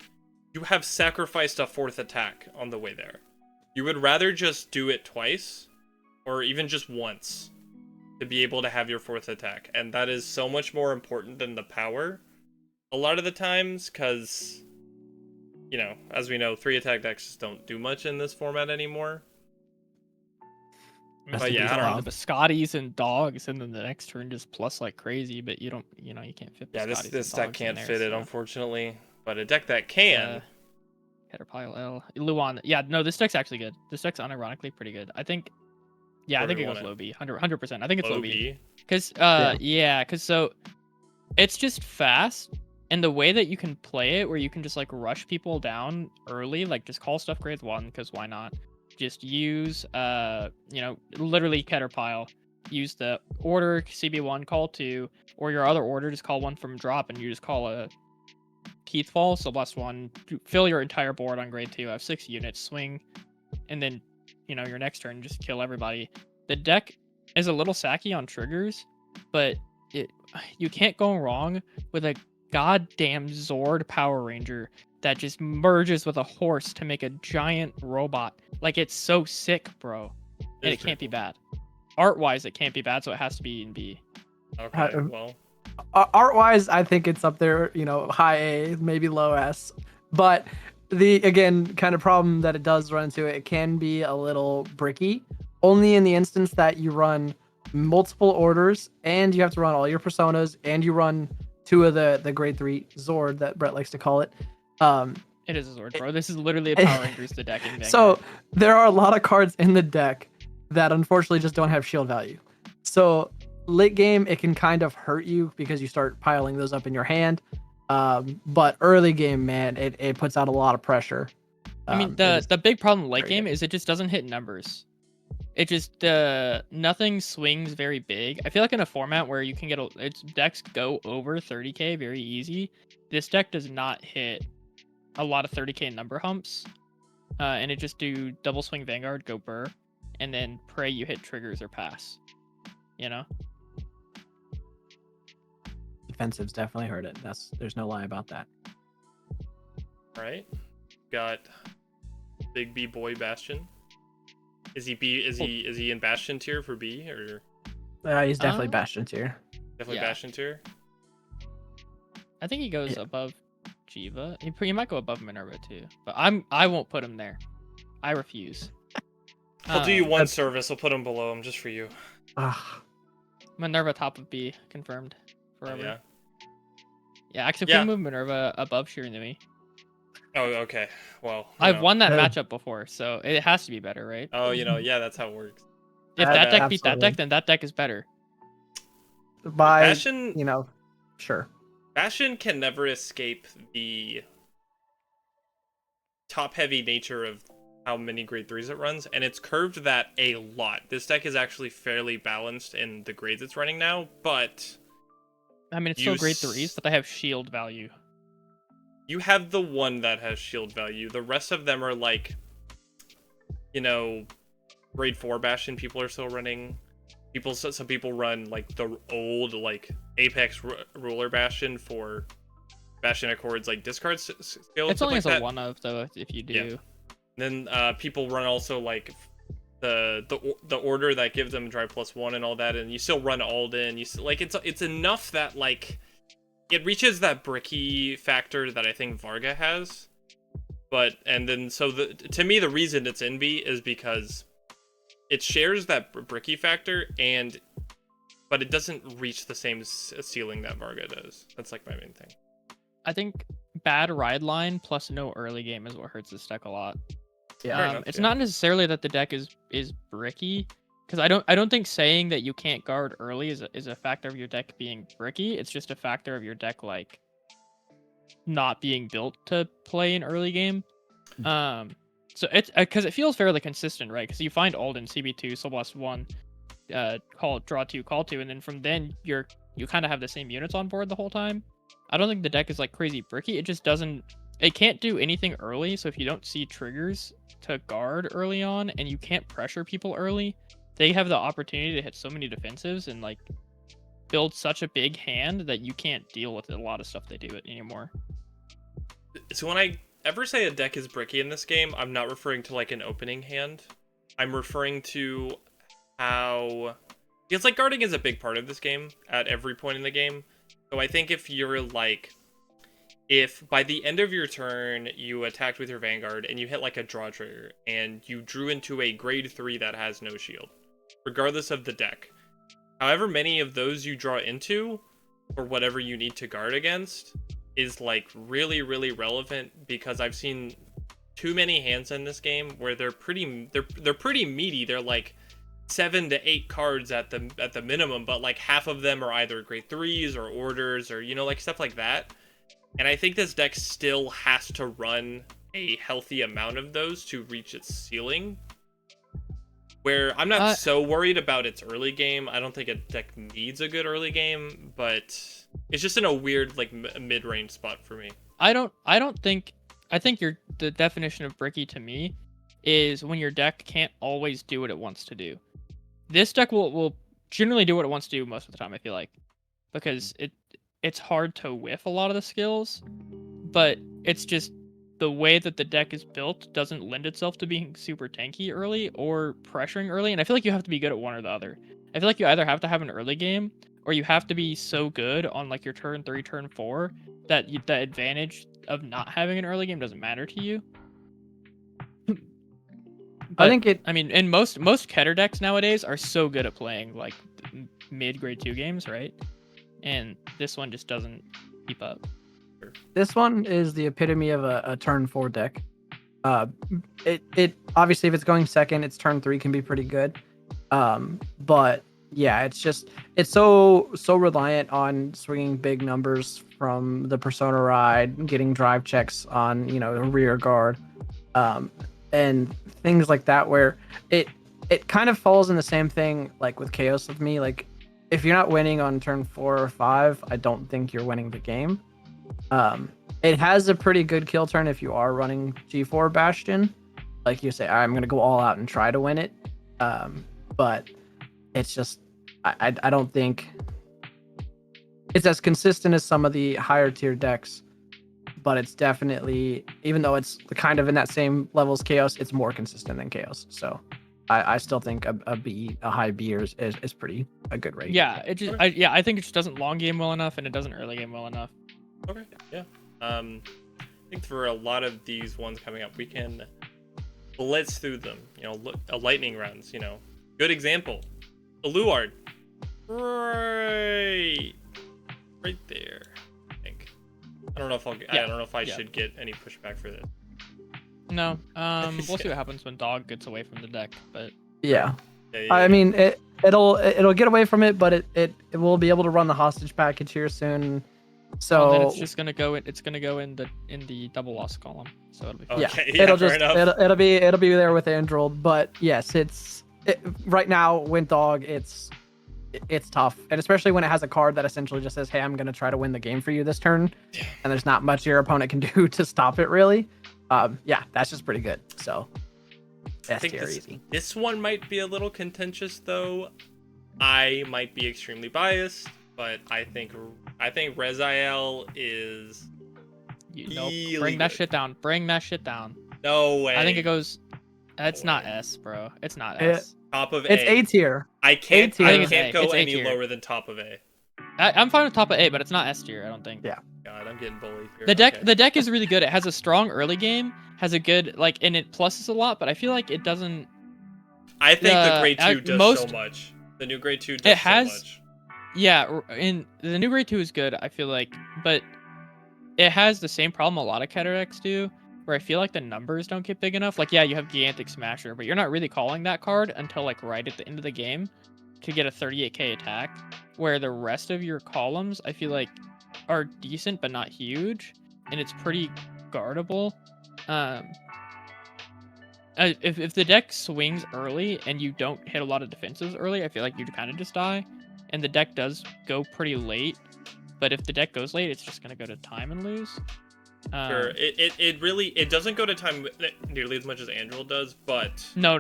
you have sacrificed a 4th attack on the way there. You would rather just do it twice or even just once to be able to have your 4th attack, and that is so much more important than the power a lot of the times, because as we know, 3 attack decks just don't do much in this format anymore. But yeah, I don't know. the Biscottis and dogs, and then the next turn just plus like crazy, but you don't, you can't fit. Yeah, Biscottis this and deck dogs in can't there, fit it, so. unfortunately. But a deck that can. Caterpillar L. Luan. Yeah, no, this deck's actually good. This deck's unironically pretty good. I think. Yeah, Where I think do it you goes want low B. 100%. I think it's low B. OB. Because, so it's just fast. And the way that you can play it, where you can just like rush people down early, like just call stuff grade 1, because why not? Just use, literally Caterpillar. Use the order CB1, call 2, or your other order, just call 1 from drop, and you just call a Keithfall, so +1, fill your entire board on grade 2, have 6 units, swing, and then, your next turn, just kill everybody. The deck is a little sacky on triggers, but you can't go wrong with a goddamn Zord Power Ranger that just merges with a horse to make a giant robot. Like, it's so sick, bro. And it can't be bad. Art-wise, it can't be bad, so it has to be in B. Okay, well. Art-wise, I think it's up there, high A, maybe low S. But the kind of problem that it does run into, it can be a little bricky, only in the instance that you run multiple orders and you have to run all your personas and you run 2 of the grade 3 Zord that Brett likes to call it. It is a Zord, bro. This is literally a Power Rangers the deck in Vanguard. So there are a lot of cards in the deck that unfortunately just don't have shield value. So late game, it can kind of hurt you because you start piling those up in your hand. But early game, man, it puts out a lot of pressure. I mean, the big problem late game is it just doesn't hit numbers. It just nothing swings very big. I feel like in a format where you can get its decks go over 30k very easy, this deck does not hit a lot of 30k number humps, and it just do double swing Vanguard, go Burr, and then pray you hit triggers or pass. Defensives definitely hurt it. There's no lie about that. Right. Got Big B boy Bastion. Is he in Bastion tier for B, or He's definitely Bastion tier. definitely Bastion tier? I think he goes above Jiva. He might go above Minerva too, but I won't put him there. I refuse. I'll do you one service. I'll put him below him just for you. Minerva top of B confirmed forever. Yeah. Yeah, actually, if we move Minerva above Shiranui. Oh, okay. Well, I've won that matchup before, so it has to be better, right? Oh, yeah, that's how it works. If that deck beat that deck, then that deck is better. Bastion, sure. Bastion can never escape the top-heavy nature of how many grade 3s it runs, and it's curved that a lot. This deck is actually fairly balanced in the grades it's running now, but... I mean, it's still grade 3s, but they have shield value. You have the one that has shield value. The rest of them are like, grade 4 Bastion people are still running. Some people run like the old like Apex Ruler Bastion for Bastion Accords like discard skill. It's only like as a one of though if you do. Yeah. Then people run also like the order that gives them drive +1 and all that, and you still run Alden. It's enough that like it reaches that bricky factor that I think Varga has. To me the reason it's in B is because it shares that bricky factor, but it doesn't reach the same ceiling that Varga does. That's like my main thing. I think bad ride line plus no early game is what hurts this deck a lot. Yeah. enough, It's yeah. not necessarily that the deck is bricky, because I don't think saying that you can't guard early is a factor of your deck being bricky. It's just a factor of your deck like not being built to play an early game. So it's because it feels fairly consistent, right? Because you find Alden CB2 Celeste 1, call draw 2 call 2, and then from then you kind of have the same units on board the whole time. I don't think the deck is like crazy bricky. It just doesn't. It can't do anything early. So if you don't see triggers to guard early on, and you can't pressure people early, they have the opportunity to hit so many defensives and like build such a big hand that you can't deal with a lot of stuff they do it anymore. So when I ever say a deck is bricky in this game, I'm not referring to like an opening hand. I'm referring to how it's like guarding is a big part of this game at every point in the game. So I think if by the end of your turn you attacked with your Vanguard and you hit like a draw trigger and you drew into a grade 3 that has no shield, regardless of the deck, however many of those you draw into for whatever you need to guard against is like really, really relevant, because I've seen too many hands in this game where they're pretty meaty. They're like 7 to 8 cards at the minimum, but like half of them are either grade 3s or orders or like stuff like that. And I think this deck still has to run a healthy amount of those to reach its ceiling. Where I'm not so worried about its early game. I don't think a deck needs a good early game, but it's just in a weird like mid-range spot for me. I think the definition of bricky to me is when your deck can't always do what it wants to do. This deck will generally do what it wants to do most of the time, I feel like, because it's hard to whiff a lot of the skills, but it's just the way that the deck is built doesn't lend itself to being super tanky early or pressuring early, and I feel like you have to be good at one or the other. I feel like you either have to have an early game or you have to be so good on like your turn 3, turn 4 that the advantage of not having an early game doesn't matter to you. I think I mean, and most Keter decks nowadays are so good at playing like mid grade 2 games, right? And this one just doesn't keep up. This one is the epitome of a turn 4 deck. It obviously, if it's going second, its turn 3 can be pretty good. But yeah, it's so reliant on swinging big numbers from the Persona ride, getting drive checks on rear guard, and things like that, where it kind of falls in the same thing like with Chaos with me. Like, if you're not winning on turn 4 or 5, I don't think you're winning the game. It has a pretty good kill turn if you are running G4 Bastion. Like you say, I'm going to go all out and try to win it. But it's just, I don't think it's as consistent as some of the higher tier decks, but it's definitely, even though it's kind of in that same level as Chaos, it's more consistent than Chaos. So I still think a high B is pretty a good rate. Yeah, I think it just doesn't long game well enough and it doesn't early game well enough. Okay, yeah. I think for a lot of these ones coming up, we can blitz through them. Lightning rounds. Good example, Aluard, right there. I think. I don't know if I don't know if I should get any pushback for this. No, we'll see what happens when Dog gets away from the deck, but yeah. I mean, it'll get away from it, but it will be able to run the hostage package here soon. So then it's just gonna go. It's gonna go in the double loss column. So it'll be fine. Yeah, it'll be there with Android. But yes, right now with Dog, it's tough, and especially when it has a card that essentially just says, "Hey, I'm gonna try to win the game for you this turn," and there's not much your opponent can do to stop it really. Yeah, that's just pretty good. So I think this one might be a little contentious, though. I might be extremely biased, but I think Rezael is. Bring that shit down. Bring that shit down. No way. I think it goes. It's not S, bro. It's not S. Top of A. It's A tier. I can't go it's any lower than top of A. I'm fine with top of A, but it's not S tier. I don't think. Yeah. God, I'm getting bullied here. The deck is really good. It has a strong early game. Has a good and it pluses a lot, but I feel like it doesn't. I think the grade 2 does so much. The new grade 2 does so much. Yeah, in the new grade 2 is good, I feel like, but it has the same problem a lot of Keter decks do, where I feel like the numbers don't get big enough. Like, yeah, you have Gigantic Smasher, but you're not really calling that card until like right at the end of the game to get a 38k attack, where the rest of your columns I feel like are decent but not huge, and it's pretty guardable. If the deck swings early and you don't hit a lot of defenses early, I feel like you kind of just die. And the deck does go pretty late, but if the deck goes late, it's just gonna go to time and lose. Sure, it doesn't go to time nearly as much as Andrew does, but no.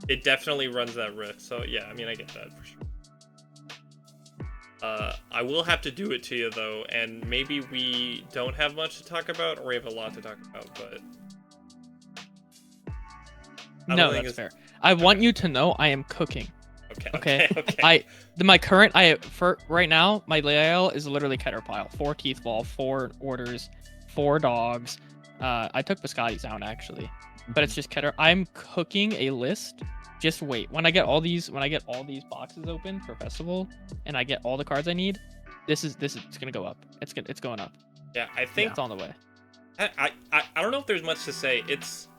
It definitely runs that risk. So yeah, I mean, I get that for sure. I will have to do it to you though, and maybe we don't have much to talk about, or we have a lot to talk about, but. No, that's fair. I want you to know I am cooking. Okay. For right now, my layout is literally Keter pile. 4 Teeth Ball, 4 Orders, 4 Dogs. I took Biscotti's out actually, but it's just Keter. I'm cooking a list. Just wait. When I get all these boxes open for festival, and I get all the cards I need, it's gonna go up. It's going up. Yeah, I think it's on the way. I don't know if there's much to say. It's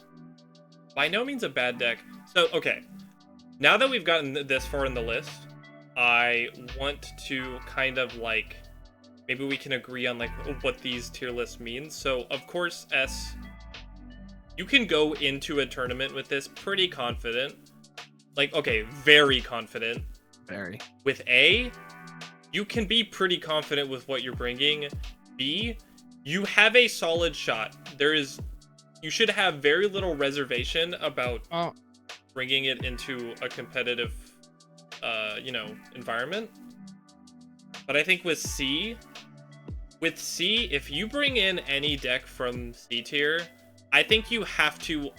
by no means a bad deck. So, okay. Now that we've gotten this far in the list, I want to kind of like, maybe we can agree on like what these tier lists mean. So, of course, S, you can go into a tournament with this pretty confident. Like, okay, very confident. Very. With A, you can be pretty confident with what you're bringing. B, you have a solid shot. You should have very little reservation about bringing it into a competitive, environment. But I think with C, if you bring in any deck from C tier, I think you have to,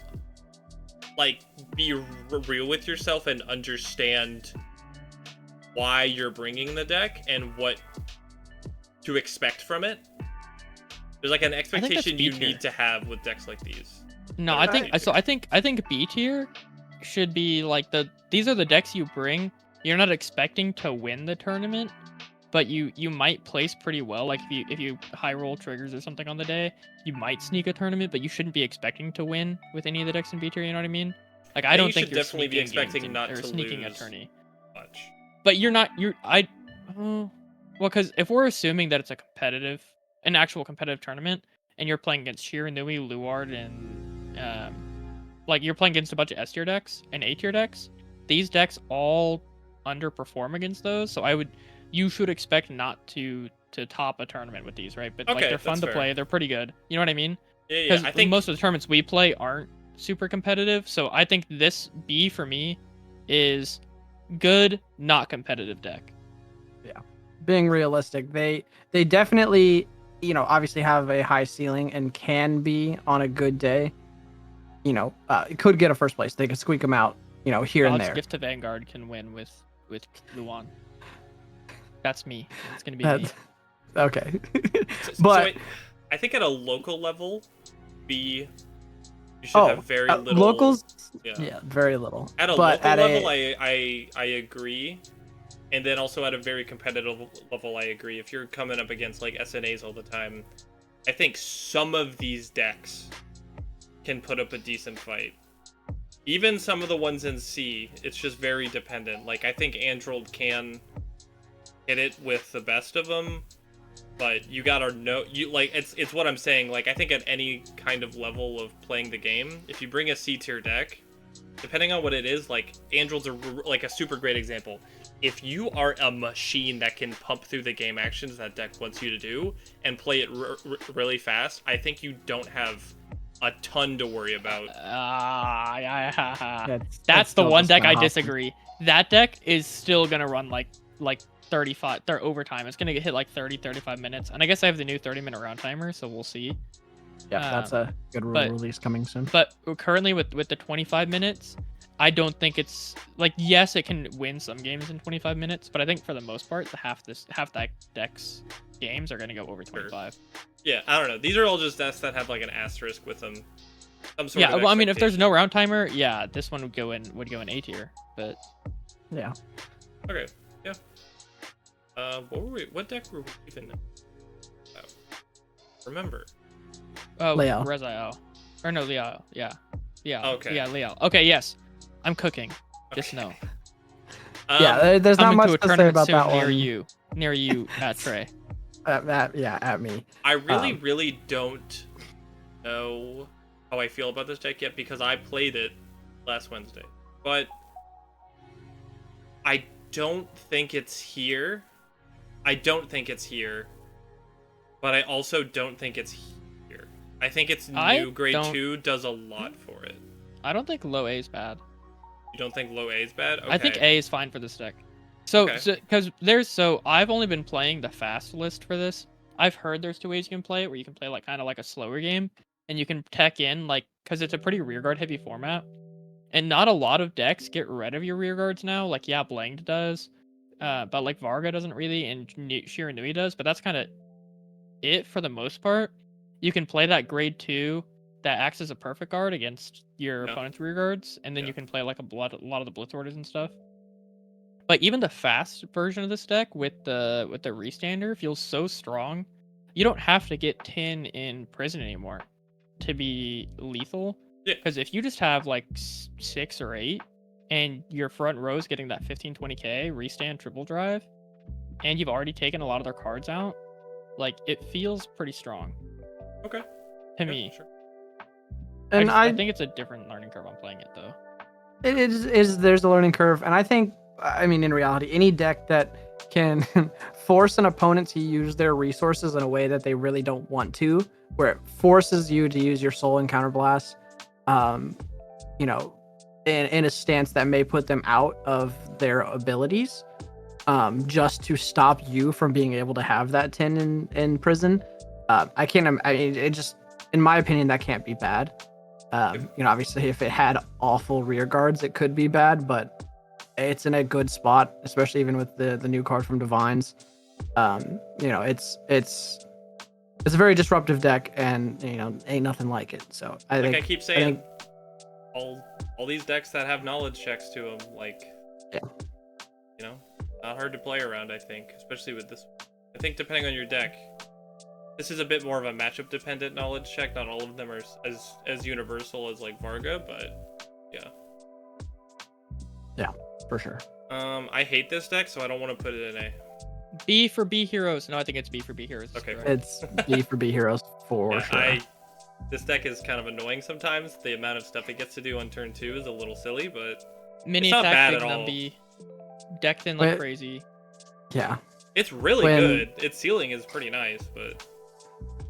like, be real with yourself and understand why you're bringing the deck and what to expect from it. There's like an expectation you need to have with decks like these. No, I think B tier should be like these are the decks you bring. You're not expecting to win the tournament, but you might place pretty well. Like if you high roll triggers or something on the day, you might sneak a tournament, but you shouldn't be expecting to win with any of the decks in B tier. You know what I mean? Like I don't think you're definitely be expecting not to sneaking lose a tourney much. But well, because if we're assuming that it's an actual competitive tournament, and you're playing against Shiranui, Luard, and like you're playing against a bunch of S tier decks and A tier decks, these decks all underperform against those. So you should expect not to top a tournament with these, right? But like they're fun to play, they're pretty good. You know what I mean? Yeah. I think most of the tournaments we play aren't super competitive. So I think this B for me is good, not competitive deck. Yeah, being realistic, they definitely, obviously have a high ceiling and can be on a good day. It could get a first place. They could squeak them out, here and there. Gift to Vanguard can win with Luan. That's me. It's gonna be me. Okay. But I think at a local level, B, you should have very little. Locals, yeah, very little. At a local level, I agree. And then also at a very competitive level, I agree. If you're coming up against like SNAs all the time, I think some of these decks can put up a decent fight. Even some of the ones in C, it's just very dependent. Like I think Android can hit it with the best of them, but you gotta know it's what I'm saying. Like I think at any kind of level of playing the game, if you bring a C tier deck, depending on what it is, like Android's like a super great example. If you are a machine that can pump through the game actions that deck wants you to do and play it really fast, I think you don't have a ton to worry about. That's the one deck I disagree. That deck is still gonna run like 35 overtime. It's gonna get hit like 35 minutes, and I guess I have the new 30-minute round timer, so we'll see. Yeah, that's a good release coming soon. But currently with the 25 minutes, I don't think it's like, yes, it can win some games in 25 minutes, but I think for the most part, half that deck's games are gonna go over 25. Yeah, I don't know. These are all just decks that have like an asterisk with them. some sort Yeah, of well, I mean, if there's expectation. no round timer, yeah, this one would go in A tier. But Yeah. Okay, yeah. What deck were we even about? Remember? oh, Leo. Rezael. Or no, Leo. Yeah. Yeah. Okay. Yeah, Leo. Okay, yes. I'm cooking. Just Okay. know. Yeah, there's not Coming much to a to say tournament about soon that near one. you. Near you, Trey. At me. I really don't know how I feel about this deck yet because I played it last Wednesday. But I don't think it's here. I don't think it's here. But I also don't think it's here. I think it's new grade 2 does a lot for it. I don't think low A is bad. You don't think low A is bad? Okay. I think A is fine for this deck. So, Okay. because I've only been playing the fast list for this. I've heard there's 2 ways you can play it, where you can play like kind of like a slower game, and you can tech in like because it's a pretty rearguard heavy format, and not a lot of decks get rid of your rearguards now. Like yeah, Blanged does, but like Varga doesn't really, and Shiranui does. But that's kind of it for the most part. You can play that grade 2 that acts as a perfect guard against your opponent's rearguards, and then you can play like a lot of the blitz orders and stuff. But even the fast version of this deck with the restander feels so strong. You don't have to get 10 in prison anymore to be lethal. Yeah. Because if you just have like 6 or 8 and your front row is getting that 15-20k restand triple drive, and you've already taken a lot of their cards out, like it feels pretty strong. Okay. To me. Sure. And I think it's a different learning curve on playing it though. it is there's a learning curve, and I think, I mean, in reality, any deck that can force an opponent to use their resources in a way that they really don't want to, where it forces you to use your soul and counterblast, you know, in a stance that may put them out of their abilities, just to stop you from being able to have that 10 in prison. I mean, it just, in my opinion, that can't be bad. You know, obviously, if it had awful rear guards, it could be bad, but it's in a good spot, especially even with the new card from Divines. You know, it's a very disruptive deck, and you know, ain't nothing like it. So I keep saying, all these decks that have knowledge checks to them, like, yeah, you know, not hard to play around. I think, especially with this. I think depending on your deck, this is a bit more of a matchup dependent knowledge check. Not all of them are as universal as like Varga, but yeah. Yeah, for sure. I hate this deck, so I don't want to put it in A. B for B heroes. No, I think it's B for B heroes. Okay. Correct. It's B for B heroes for sure. This deck is kind of annoying sometimes. The amount of stuff it gets to do on turn 2 is a little silly, but Mini it's not attack, bad big at all. numbie, decked in like Wait. crazy. Yeah. it's really good. Its ceiling is pretty nice, but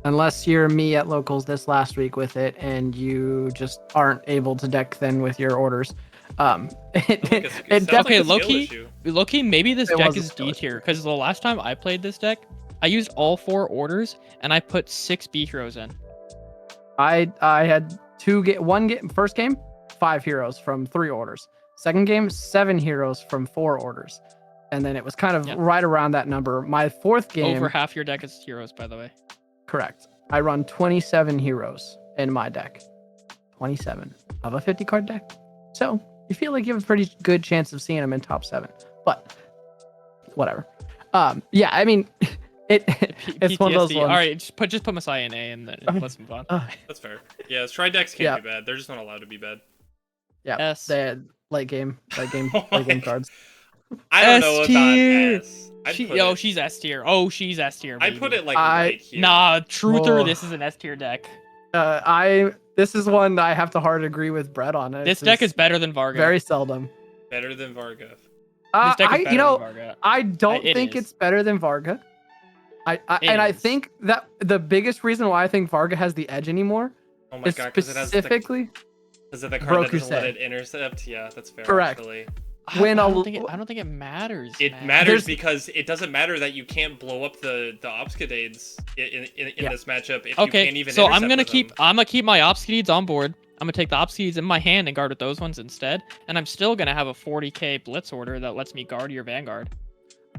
Unless you're me at locals this last week with it, and you just aren't able to deck thin with your orders. It sounds Okay, a skill Loki. issue. Loki, maybe this It deck was a is skill D issue. tier because the last time I played this deck, I used all 4 orders and I put 6 B heroes in. I had first game, 5 heroes from 3 orders. Second game, 7 heroes from 4 orders. And then it was kind of right around that number. My fourth game, Over half your deck is heroes, by the way. correct. I run 27 heroes in my deck. 27 of a 50 card deck. So you feel like you have a pretty good chance of seeing them in top 7. But whatever. Yeah, I mean, it's one of those PTSD. ones. All right, just put Messiah in A and then let's move on. That's fair. Yeah, Stride decks can't be bad. They're just not allowed to be bad. Yeah, S. they had late game cards. I don't know S about tier. S. I'd She's S tier. She's S tier. I'd put it like I- right here. Nah, Truther, Oh. this is an S tier deck. This is one that I have to hard agree with Brett on. This deck is better than Varga. very seldom. Better than Varga. This deck is better than Varga. I don't It think is. it's better than Varga. I is. think that the biggest reason why I think Varga has the edge anymore Oh my is god, because it has the, specifically is it the card Broke that doesn't let Crusade. it intercept? Yeah, that's fair. Correct. Actually. when I a don't think it matters. It man. matters There's- because it doesn't matter that you can't blow up the Obscadades in Yeah. this matchup if you can't Okay, even so intercept with them. I'm gonna keep my Obsidians on board. I'm gonna take the Obsidians in my hand and guard with those ones instead, and I'm still gonna have a 40k Blitz order that lets me guard your Vanguard.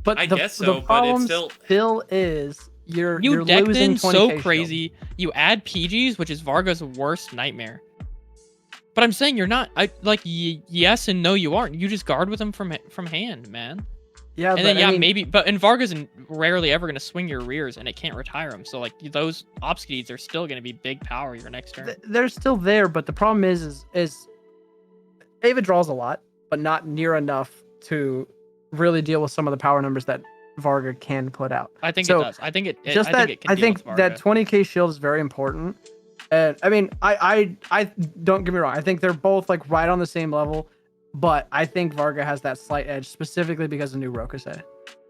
but I the, guess so, the but it's problem still- is you're You you're decked losing in 20K so shield. crazy. You add PGs, which is Varga's worst nightmare. But I'm saying you're not. Yes and no, you aren't. You just guard with them from hand, man. Yeah, And but then I mean, maybe. But and Varga's rarely ever gonna swing your rears, and it can't retire them. So like those obskies are still gonna be big power your next turn. they're still there, but the problem is Ava draws a lot, but not near enough to really deal with some of the power numbers that Varga can put out. I think So, it does. I think it. Just I that think it can I deal think with that Varga. 20k shield is very important. And I mean, I don't get me wrong. I think they're both like right on the same level, but I think Varga has that slight edge specifically because of new Rokusei.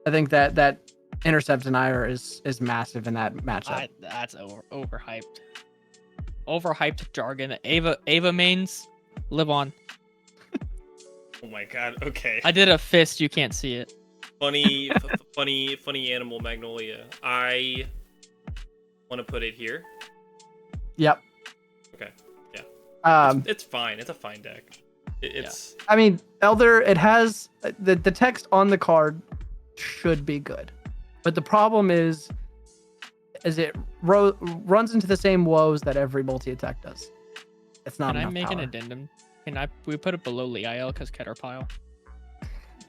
I think that intercept denier is massive in that matchup. That's overhyped. Overhyped jargon. Ava mains live on. Oh my god. Okay. I did a fist. You can't see it. Funny, funny animal Magnolia. I want to put it here. Yep. Okay. Yeah. It's fine. It's a fine deck. It's. I mean, Elder. It has the text on the card should be good, but the problem is it runs into the same woes that every multi attack does. It's not Can I enough make power. an addendum? We put it below Leal because Caterpile?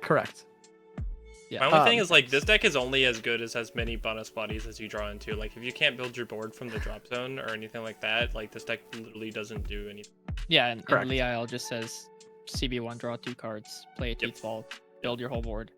Correct. Yeah. My only thing is like this deck is only as good as has many bonus bodies as you draw into. Like if you can't build your board from the drop zone or anything like that, like this deck literally doesn't do anything. Yeah, and Correct. Leal just says CB1, draw 2 cards, play a Teeth Ball, build your whole board.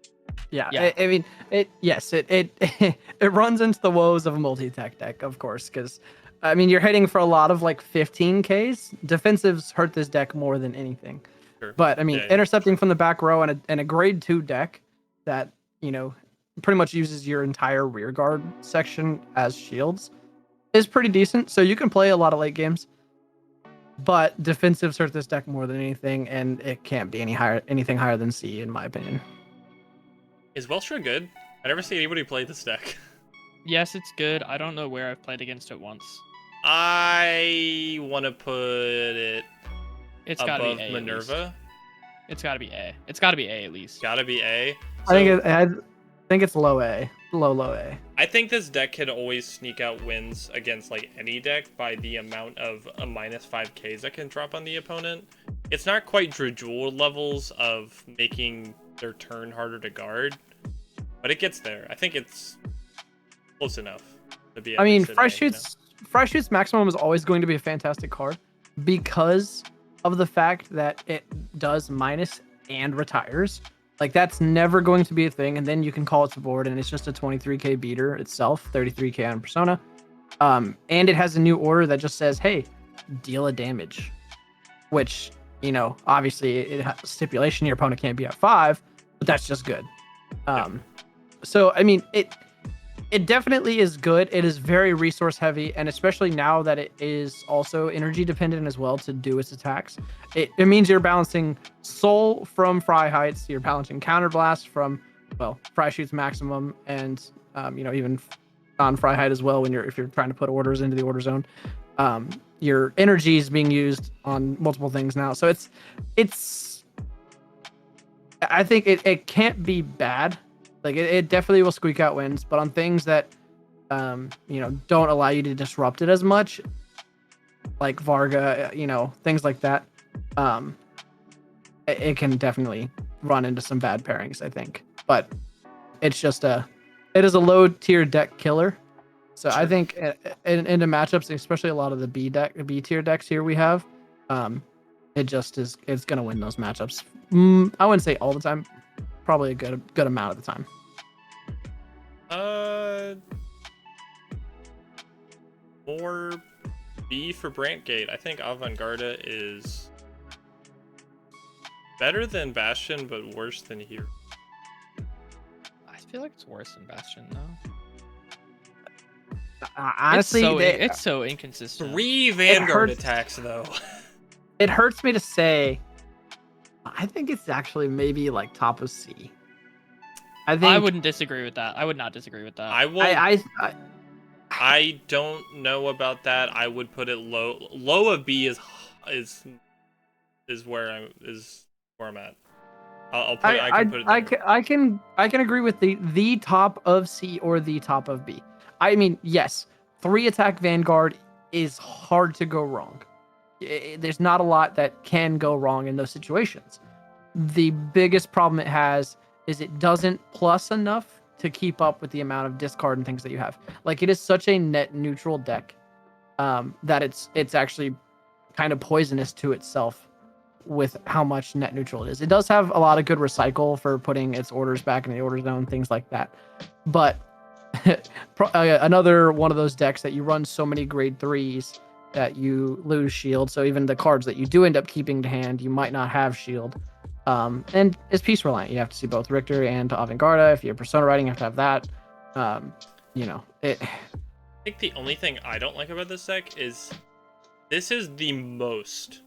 Yeah. Yeah. I mean, it it runs into the woes of a multi attack deck, of course, because I mean you're hitting for a lot of like 15Ks. Defensives hurt this deck more than anything. Sure. But I mean, Yeah. intercepting from the back row and a grade 2 deck that, pretty much uses your entire rear guard section as shields is pretty decent. So you can play a lot of late games. But defensives hurt this deck more than anything, and it can't be anything higher than C in my opinion. Is Welstra good? I never see anybody play this deck. Yes, it's good. I don't know where I've played against it once. I want to put it It's got to above be A. At least. Minerva. It's got to be A. It's got to be A at least. Gotta be A. I think it's low A, low A. I think this deck can always sneak out wins against like any deck by the amount of a -5Ks that can drop on the opponent. It's not quite Drajul levels of making their turn harder to guard, but it gets there. I think it's close enough to be. I mean, least an A, Fresh Shoots Maximum is always going to be a fantastic card because of the fact that it does minus and retires. Like that's never going to be a thing, and then you can call it to board, and it's just a 23k beater itself, 33k on Persona. And it has a new order that just says, "Hey, deal a damage," which obviously it has a stipulation your opponent can't be at 5, but that's just good. So I mean, it definitely is good. It is very resource heavy, and especially now that it is also energy dependent as well to do its attacks. It means you're balancing Soul from Fry Heights, you're balancing Counterblast from, Fry Shoots Maximum, and even on Fry Height as well if you're trying to put orders into the order zone. Your energy is being used on multiple things now. So it's I think it can't be bad. Like it definitely will squeak out wins, but on things that don't allow you to disrupt it as much, like Varga, things like that, it can definitely run into some bad pairings, I think. But it's just it is a low tier deck killer. So I think into matchups, especially a lot of the B tier decks here we have, it just is. It's gonna win those matchups. I wouldn't say all the time, probably a good amount of the time. More B for Brantgate. I think Avantgarde is better than Bastion, but worse than Hero. I feel like it's worse than Bastion though. Honestly, it's so inconsistent. 3 Vanguard hurts. attacks though. It hurts me to say. I think it's actually maybe like top of C. I wouldn't disagree with that. I would not disagree with that. I will. I I don't know about that. I would put it low. Low of B is where I'm at. I can agree with the top of C or the top of B. I mean, yes, 3 attack Vanguard is hard to go wrong. there's not a lot that can go wrong in those situations. The biggest problem it has is it doesn't plus enough to keep up with the amount of discard and things that you have. Like, it is such a net neutral deck that it's actually kind of poisonous to itself with how much net neutral it is. It does have a lot of good recycle for putting its orders back in the order zone, things like that. But another one of those decks that you run so many grade 3s that you lose shield. So even the cards that you do end up keeping to hand, you might not have shield. And it's piece reliant. You have to see both Richter and Vanguard. If you're persona writing, you have to have that. I think the only thing I don't like about this deck is this is the most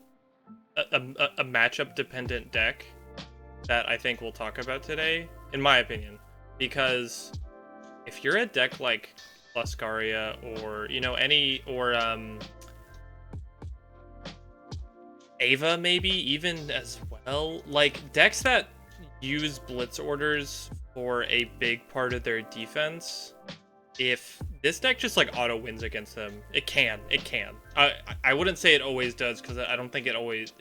a matchup dependent deck that I think we'll talk about today, in my opinion, because if you're a deck like Luscaria or Ava, maybe even as well, like decks that use blitz orders for a big part of their defense, if this deck just like auto wins against them, it can. I wouldn't say it always does, because I don't think it always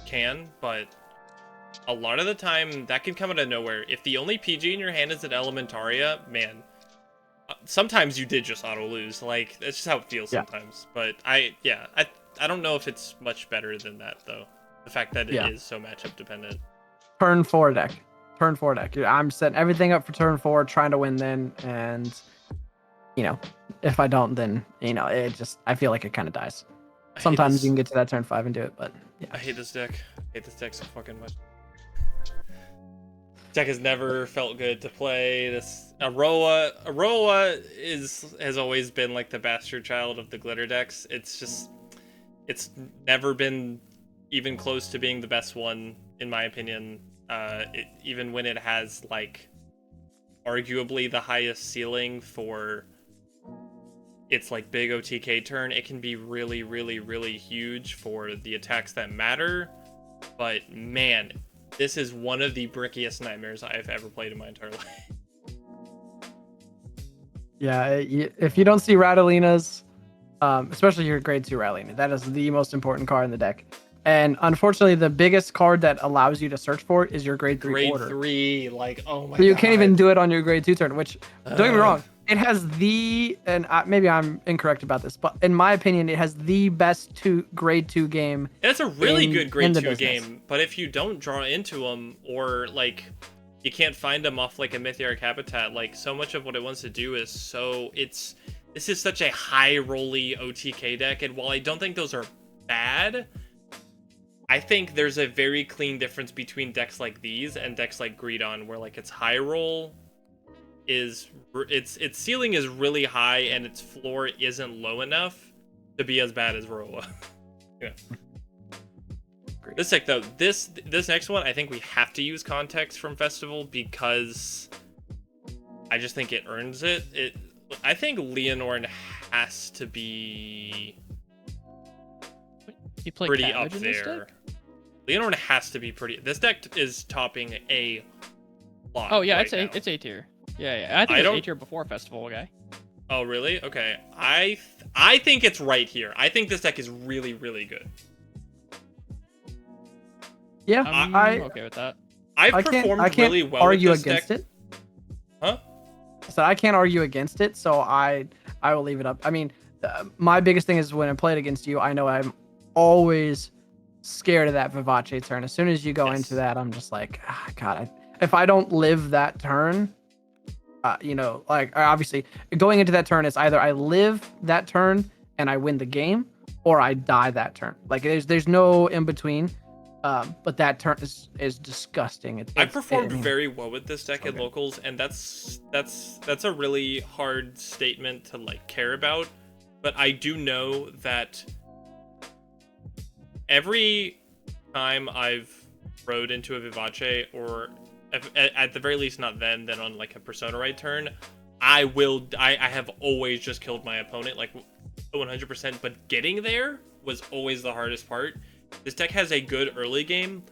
can, but a lot of the time that can come out of nowhere. If the only PG in your hand is an Elementaria, man, sometimes you did just auto lose. Like, that's just how it feels sometimes. But I don't know if it's much better than that, though. The fact that it is so matchup dependent. Turn 4 deck. I'm setting everything up for turn 4, trying to win then, and if I don't, then I feel like it kind of dies. Sometimes you can get to that turn 5 and do it, but yeah. I hate this deck. I hate this deck so fucking much. Deck has never felt good to play. This Aroa has always been like the bastard child of the glitter decks. It's never been even close to being the best one, in my opinion. Even when it has like arguably the highest ceiling for its like big OTK turn, it can be really, really, really huge for the attacks that matter. But man, this is one of the brickiest nightmares I've ever played in my entire life. Yeah, if you don't see Ratalinas, especially your grade 2 Ratalina, that is the most important card in the deck. And unfortunately, the biggest card that allows you to search for it is your grade 3 order. Grade 3, like, oh my god. You God. Can't even do it on your grade 2 turn, which, don't get me wrong, it has maybe I'm incorrect about this, but in my opinion, it has the best grade 2 game. It's a really good grade 2 game, but if you don't draw into them, or like you can't find them off like a Mythiarch habitat, like so much of what it wants to do is this is such a high rolly OTK deck, and while I don't think those are bad, I think there's a very clean difference between decks like these and decks like Greedon, where like its high roll its ceiling is really high and its floor isn't low enough to be as bad as Roa. Yeah. Great. This deck though, this next one, I think we have to use context from Festival because I just think it earns it. I think Leonorn has to be pretty up there. Leonorn has to be pretty. This deck is topping a lot. Oh yeah, right it's A tier. Yeah. I think it's A tier before Festival, guy. Oh really? Okay. I think it's right here. I think this deck is really, really good. Yeah, I'm okay with that. I've performed really well argue with this against deck. it. Huh? So I can't argue against it, so I will leave it up. I mean, my biggest thing is when I play it against you, I know I'm always scared of that Vivace turn. As soon as you go into that, I'm just like, God, if I don't live that turn, obviously going into that turn, it's either I live that turn and I win the game, or I die that turn. Like there's no in between. But that turn is disgusting. I performed very well with this deck at locals, and that's a really hard statement to like care about. But I do know that every time I've rode into a Vivace, or at the very least not then on like a Persona Ride turn, I have always just killed my opponent like 100%. But getting there was always the hardest part. This deck has a good early game,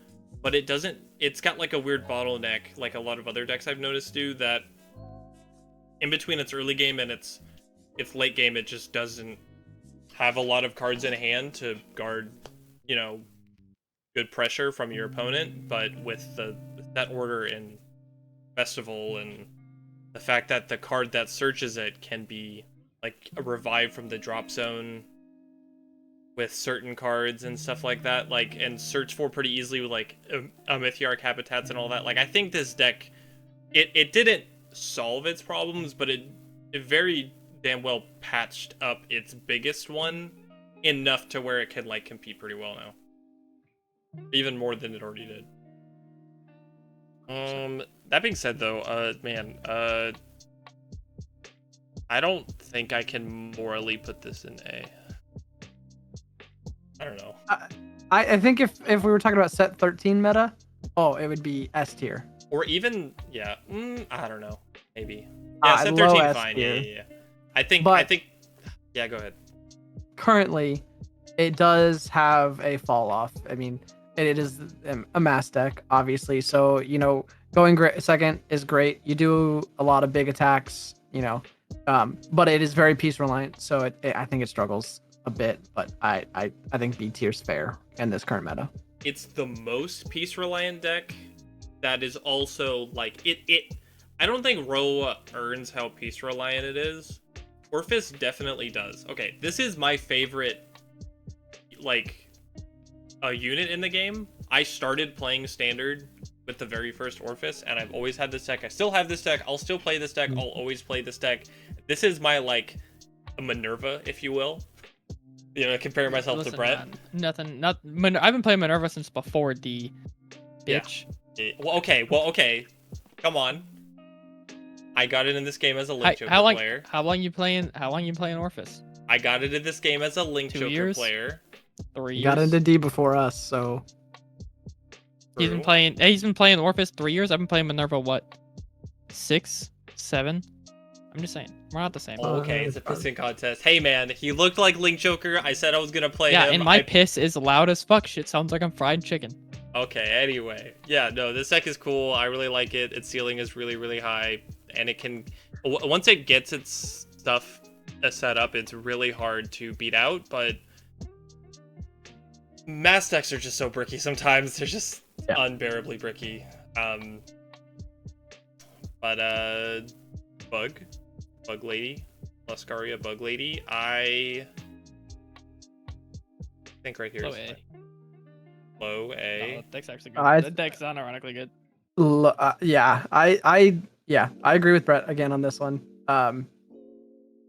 but it's got like a weird bottleneck, like a lot of other decks I've noticed do, that in between its early game and its late game, it just doesn't have a lot of cards in hand to guard, you know, good pressure from your opponent, but with the set order in Festival and the fact that the card that searches it can be like a revive from the drop zone with certain cards and stuff like that, like, and search for pretty easily with like Mythiarch habitats and all that. Like, I think this deck, it didn't solve its problems, but it very damn well patched up its biggest one enough to where it can like compete pretty well now. Even more than it already did. That being said, though, man, I don't think I can morally put this in A. I don't know. I think if we were talking about set 13 meta, it would be S tier. Or even, yeah, I don't know, maybe. Yeah, set 13 fine. Yeah. I think, yeah, go ahead. Currently, it does have a fall off. I mean, it is a mass deck, obviously. So, you know, going second is great. You do a lot of big attacks, you know, but it is very piece reliant. So I think it struggles a bit, but I think B tier's fair in this current meta. It's the most piece reliant deck that is also like it. I don't think Roa earns how piece reliant it is. Orphis definitely does. Okay, this is my favorite, like, a unit in the game. I started playing Standard with the very first Orphis, and I've always had this deck. I still have this deck. I'll still play this deck. I'll always play this deck. This is my, like, Minerva, if you will. You know, compare myself to Brett. I've been playing Minerva since before the bitch. Yeah. Well, okay. Come on. I got it in this game as a Link Joker player. How long you playing Orphis? I got it in this game as a Link Joker player. 3 years. Got into D before us, so he's been playing Orphis 3 years. I've been playing Minerva 6, 7. I'm just saying, we're not the same. Oh, okay, it's a pissing contest. Hey man, he looked like Link Joker. I said I was gonna play him. Yeah, and my piss is loud as fuck. Shit sounds like I'm fried chicken. Okay, anyway. Yeah, no, this deck is cool. I really like it. Its ceiling is really, really high. And it can... Once it gets its stuff set up, it's really hard to beat out, but... Mass decks are just so bricky sometimes. They're just unbearably bricky. But, Bug Lady. Luscaria Bug Lady. I think right here is fine. Low A. Oh, that deck's actually good. That deck's unironically good. I agree with Brett again on this one.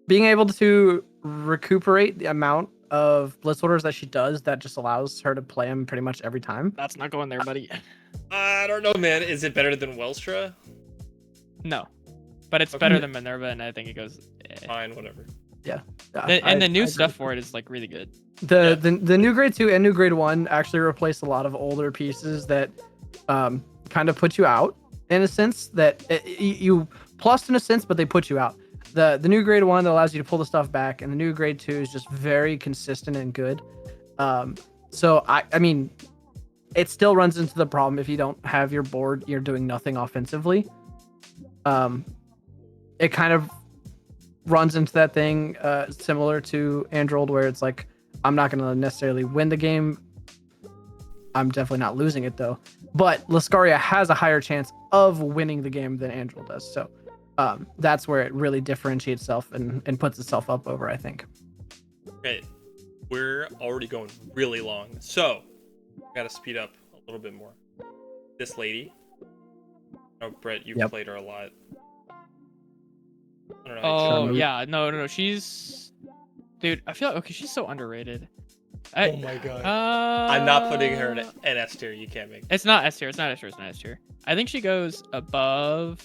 Being able to recuperate the amount of Blitz orders that she does, that just allows her to play them pretty much every time. That's not going there, buddy. I don't know, man. Is it better than Welstra? No, but it's better than Minerva, and I think it goes. Fine, whatever. Yeah. The new stuff for it is like really good. The new grade 2 and new grade 1 actually replace a lot of older pieces that kind of put you out in a sense, that you plus in a sense, but they put you out. The new grade 1 that allows you to pull the stuff back, and the new grade 2 is just very consistent and good. So I mean, it still runs into the problem if you don't have your board, you're doing nothing offensively. It kind of runs into that thing similar to Android, where it's like, I'm not going to necessarily win the game. I'm definitely not losing it though. But Luscaria has a higher chance of winning the game than Android does. So that's where it really differentiates itself and puts itself up over, I think. Okay, we're already going really long, so got to speed up a little bit more. This lady. Oh, Brett, you've played her a lot. I don't know. Oh yeah, no. She's, dude. I feel like she's so underrated. Oh my god. I'm not putting her in S tier. You can't make. It's not S tier. It's not S tier. I think she goes above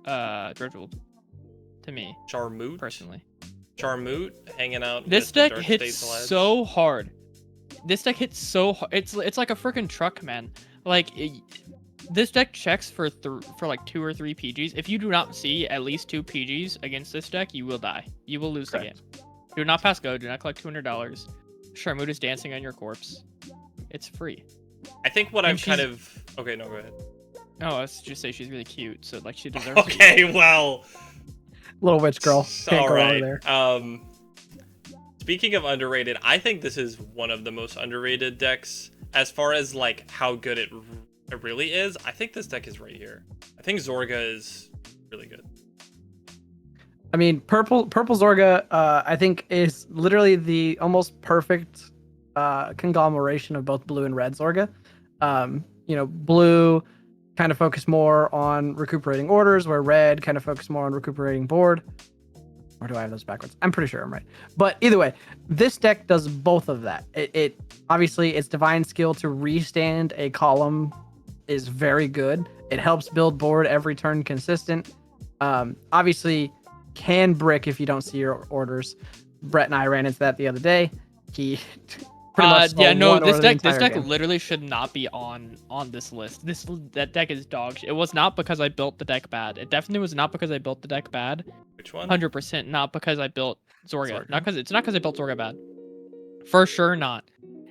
Driftwood to me. Charmoot personally. Charmoot hanging out. This deck hits so hard. This deck hits so hard. It's like a freaking truck, man. Like this deck checks for like 2 or 3 PGs. If you do not see at least 2 PGs against this deck, you will die. You will lose the game. Do not pass go. Do not collect $200. Charmoot is dancing on your corpse. It's free. I think what I've kind of... Okay, no, go ahead. No, I was just say she's really cute, so like she deserves Okay, well... Little witch girl. Can't all go right. over there. speaking of underrated, I think this is one of the most underrated decks as far as like how good it really is. I think this deck is right here. I think Zorga is really good. I mean, purple Zorga, I think is literally the almost perfect conglomeration of both blue and red Zorga. Blue kind of focus more on recuperating orders, where red kind of focus more on recuperating board. Or do I have those backwards? I'm pretty sure I'm right. But either way, this deck does both of that. It obviously its divine skill to restand a column is very good. It helps build board every turn consistent. Obviously can brick if you don't see your orders. Brett and I ran into that the other day. He pretty much this deck literally should not be on this list. That deck is dog shit. It was not because I built the deck bad. It definitely was not because I built the deck bad. Which one? 100% not because I built Zorga. It's not because I built Zorga bad. For sure not.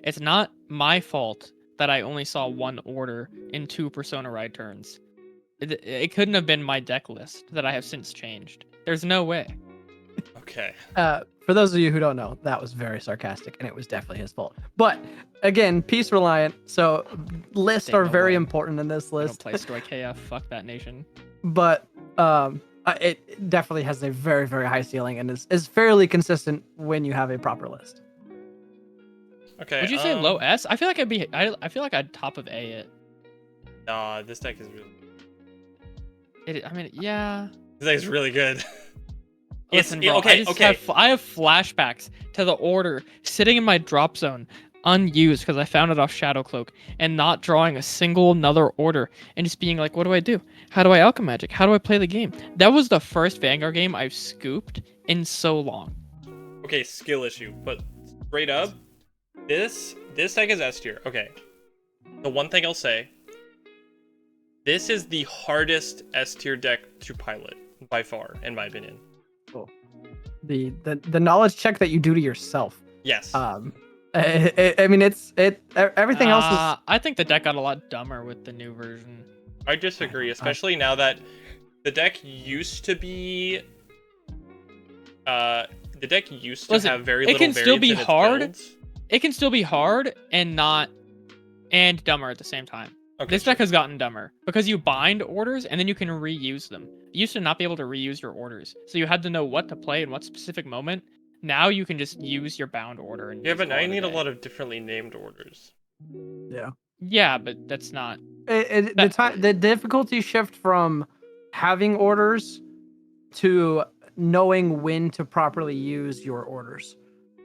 It's not my fault that I only saw one order in 2 Persona Ride turns. It couldn't have been my deck list that I have since changed. There's no way. Okay. For those of you who don't know, that was very sarcastic, and it was definitely his fault. But again, piece reliant, so lists are very important in this list. I don't play Stoy KF. Fuck that nation. But it definitely has a very, very high ceiling and is fairly consistent when you have a proper list. Okay. Would you say low S? I feel like I'd top of A it. Nah, this deck is really. Yeah. This deck is really good. Listen, bro, I have flashbacks to the order sitting in my drop zone, unused because I found it off Shadow Cloak, and not drawing a single another order, and just being like, what do I do? How do I Alchemagic? How do I play the game? That was the first Vanguard game I've scooped in so long. Okay, skill issue, but straight up, this deck is S tier. Okay, the one thing I'll say, this is the hardest S tier deck to pilot by far, in my opinion. Cool. The knowledge check that you do to yourself. Yes. I mean, everything else is. I think the deck got a lot dumber with the new version. I disagree, especially now that the deck used to be. The deck used to have very little. It can still be hard. Builds. It can still be hard and dumber at the same time. Okay, this deck has gotten dumber because you bind orders and then you can reuse them. You used to not be able to reuse your orders, so you had to know what to play in what specific moment. Now you can just use your bound order. And yeah, but now you need a lot of differently named orders. Yeah. Yeah, but that's not. The difficulty shift from having orders to knowing when to properly use your orders.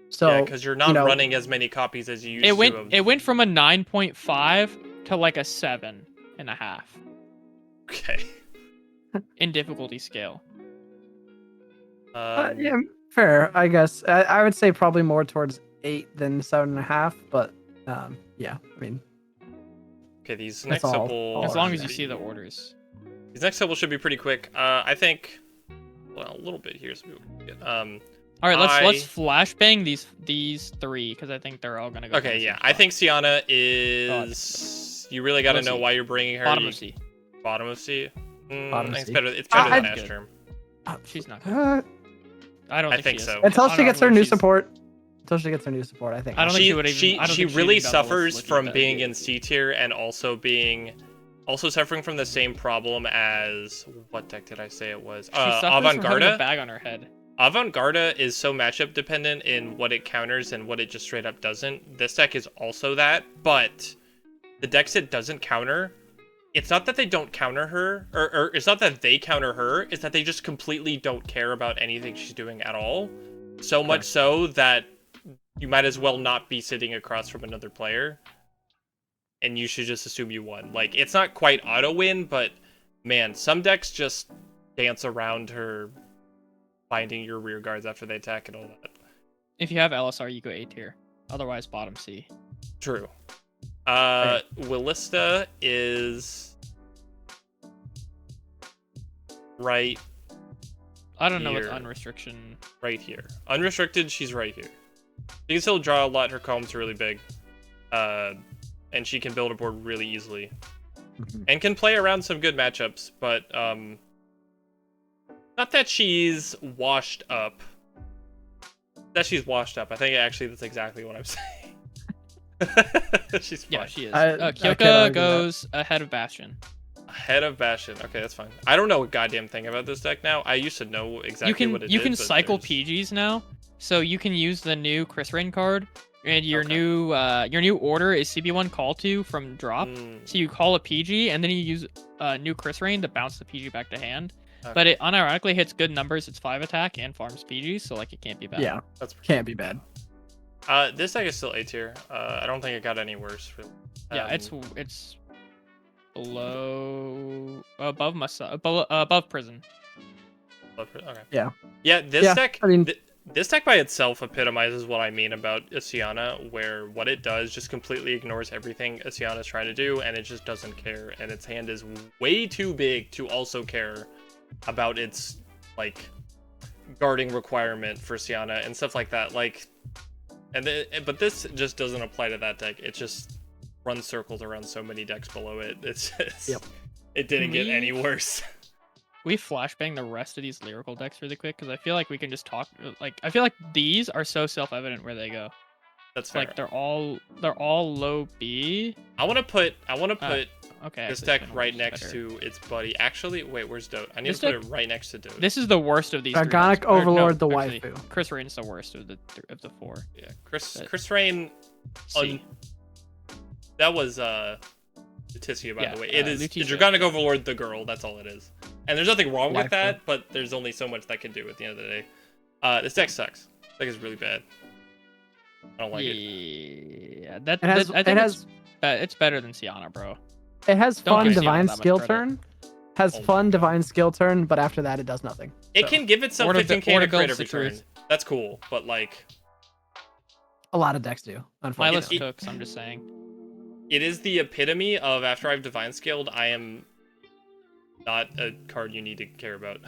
So yeah, because you're not running as many copies as you used to. It went from a 9.5 to like a 7.5. Okay. In difficulty scale. Yeah, fair. I guess I would say probably more towards 8 than 7.5. But yeah, I mean. Okay, these next couple. As long as you see the orders. These next couple should be pretty quick. I think. Well, a little bit here. So all right, let's flashbang these 3 because I think they're all gonna go. Okay, yeah, I think Sienna is. You really got to know why you're bringing her. Bottom of C. Bottom of C. Bottom of It's C. better than Astrum. She's not good. I think so. Until she gets her new support. I think. I don't think she would even. She really suffers from being in C tier and also suffering from the same problem as what deck did I say it was? Avant-Garde. A bag on her head. Avant-Garde is so matchup dependent in what it counters and what it just straight up doesn't. This deck is also that, but the decks it doesn't counter, it's not that they don't counter her, or it's not that they counter her, it's that they just completely don't care about anything she's doing at all. So much so that you might as well not be sitting across from another player. And you should just assume you won. Like, it's not quite auto-win, but man, some decks just dance around her binding your rear guards after they attack and all that. If you have LSR, you go A tier. Otherwise, bottom C. True. Willista is right. I don't know here. what's unrestriction. Right here. Unrestricted, she's right here. She can still draw a lot. Her column's really big. And she can build a board really easily. And can play around some good matchups, but not that she's washed up. That she's washed up. I think actually that's exactly what I'm saying. She's fine. Yeah, she is. I can't argue Kyoka that. goes ahead of Bastion. Ahead of Bastion. Okay, that's fine. I don't know a goddamn thing about this deck now. I used to know exactly what it You did, can but cycle there's- PGs now, so you can use the new Chris Rain card, and your Okay. new order is CB1 call to from drop. So you call a PG, and then you use new Chris Rain to bounce the PG back to hand. Okay. But it unironically hits good numbers. It's 5 attack and farms PG, so like it can't be bad. Yeah, That's can't be bad. this deck is still A tier. I don't think it got any worse. Really. Yeah, it's above prison. Okay. Yeah. Yeah, this Yeah, deck. I mean- This deck by itself epitomizes what I mean about Isyana, where what it does just completely ignores everything Isyana's trying to do, and it just doesn't care, and its hand is way too big to also care about its, like, guarding requirement for Isyana and stuff like that. Like, but this just doesn't apply to that deck. It just runs circles around so many decks below it. It's Yep. It didn't get any worse. We flashbang the rest of these lyrical decks really quick because I feel like we can just talk. Like I feel like these are so self-evident where they go. That's fair. Like they're all low B. I want to put Okay. this actually, deck Spinel right is next better. to its buddy. Actually, wait, where's Dote? I need This to put deck- it right next to Dote. This is the worst of these. three Dragonic decks. Or, Overlord, the actually, waifu. Chris Rain's the worst of the four. Yeah, But- Chris Rain. C. That was Leticia, by Yeah, the way. It is Leticia. Dragonic Overlord, the girl. That's all it is. And there's nothing wrong with Waifu. that, but there's only so much that can do at the end of the day. This deck sucks. This deck is really bad. I don't like it. Yeah, that, It has- that- I it think has- it's better than Siana, bro. It has Don't fun give Siana divine that much skill credit. turn. Has Oh my fun God. divine skill turn, but after that it does nothing. It So, can give itself Order the- 15k order to crit builds every the turn. truth. That's cool, but like, a lot of decks do, My unfortunately. list cooks. I'm just saying. it is the epitome of after I've divine scaled, I am not a card you need to care about,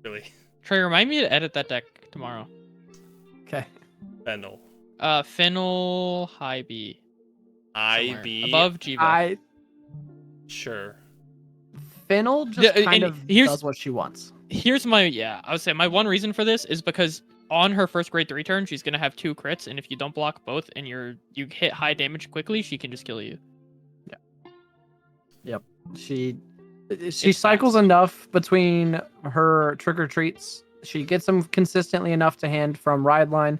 really. Trey, remind me to edit that deck tomorrow. Okay. Fennel. Fennel high B. somewhere. IB. Above G. Sure. Fennel just Yeah, kind and of here's- does what she wants. Here's I would say my one reason for this is because on her first grade 3 turn, she's gonna have 2 crits, and if you don't block both and you hit high damage quickly, she can just kill you. She It's cycles fast. enough between her trick or treats. She gets them consistently enough to hand from ride line.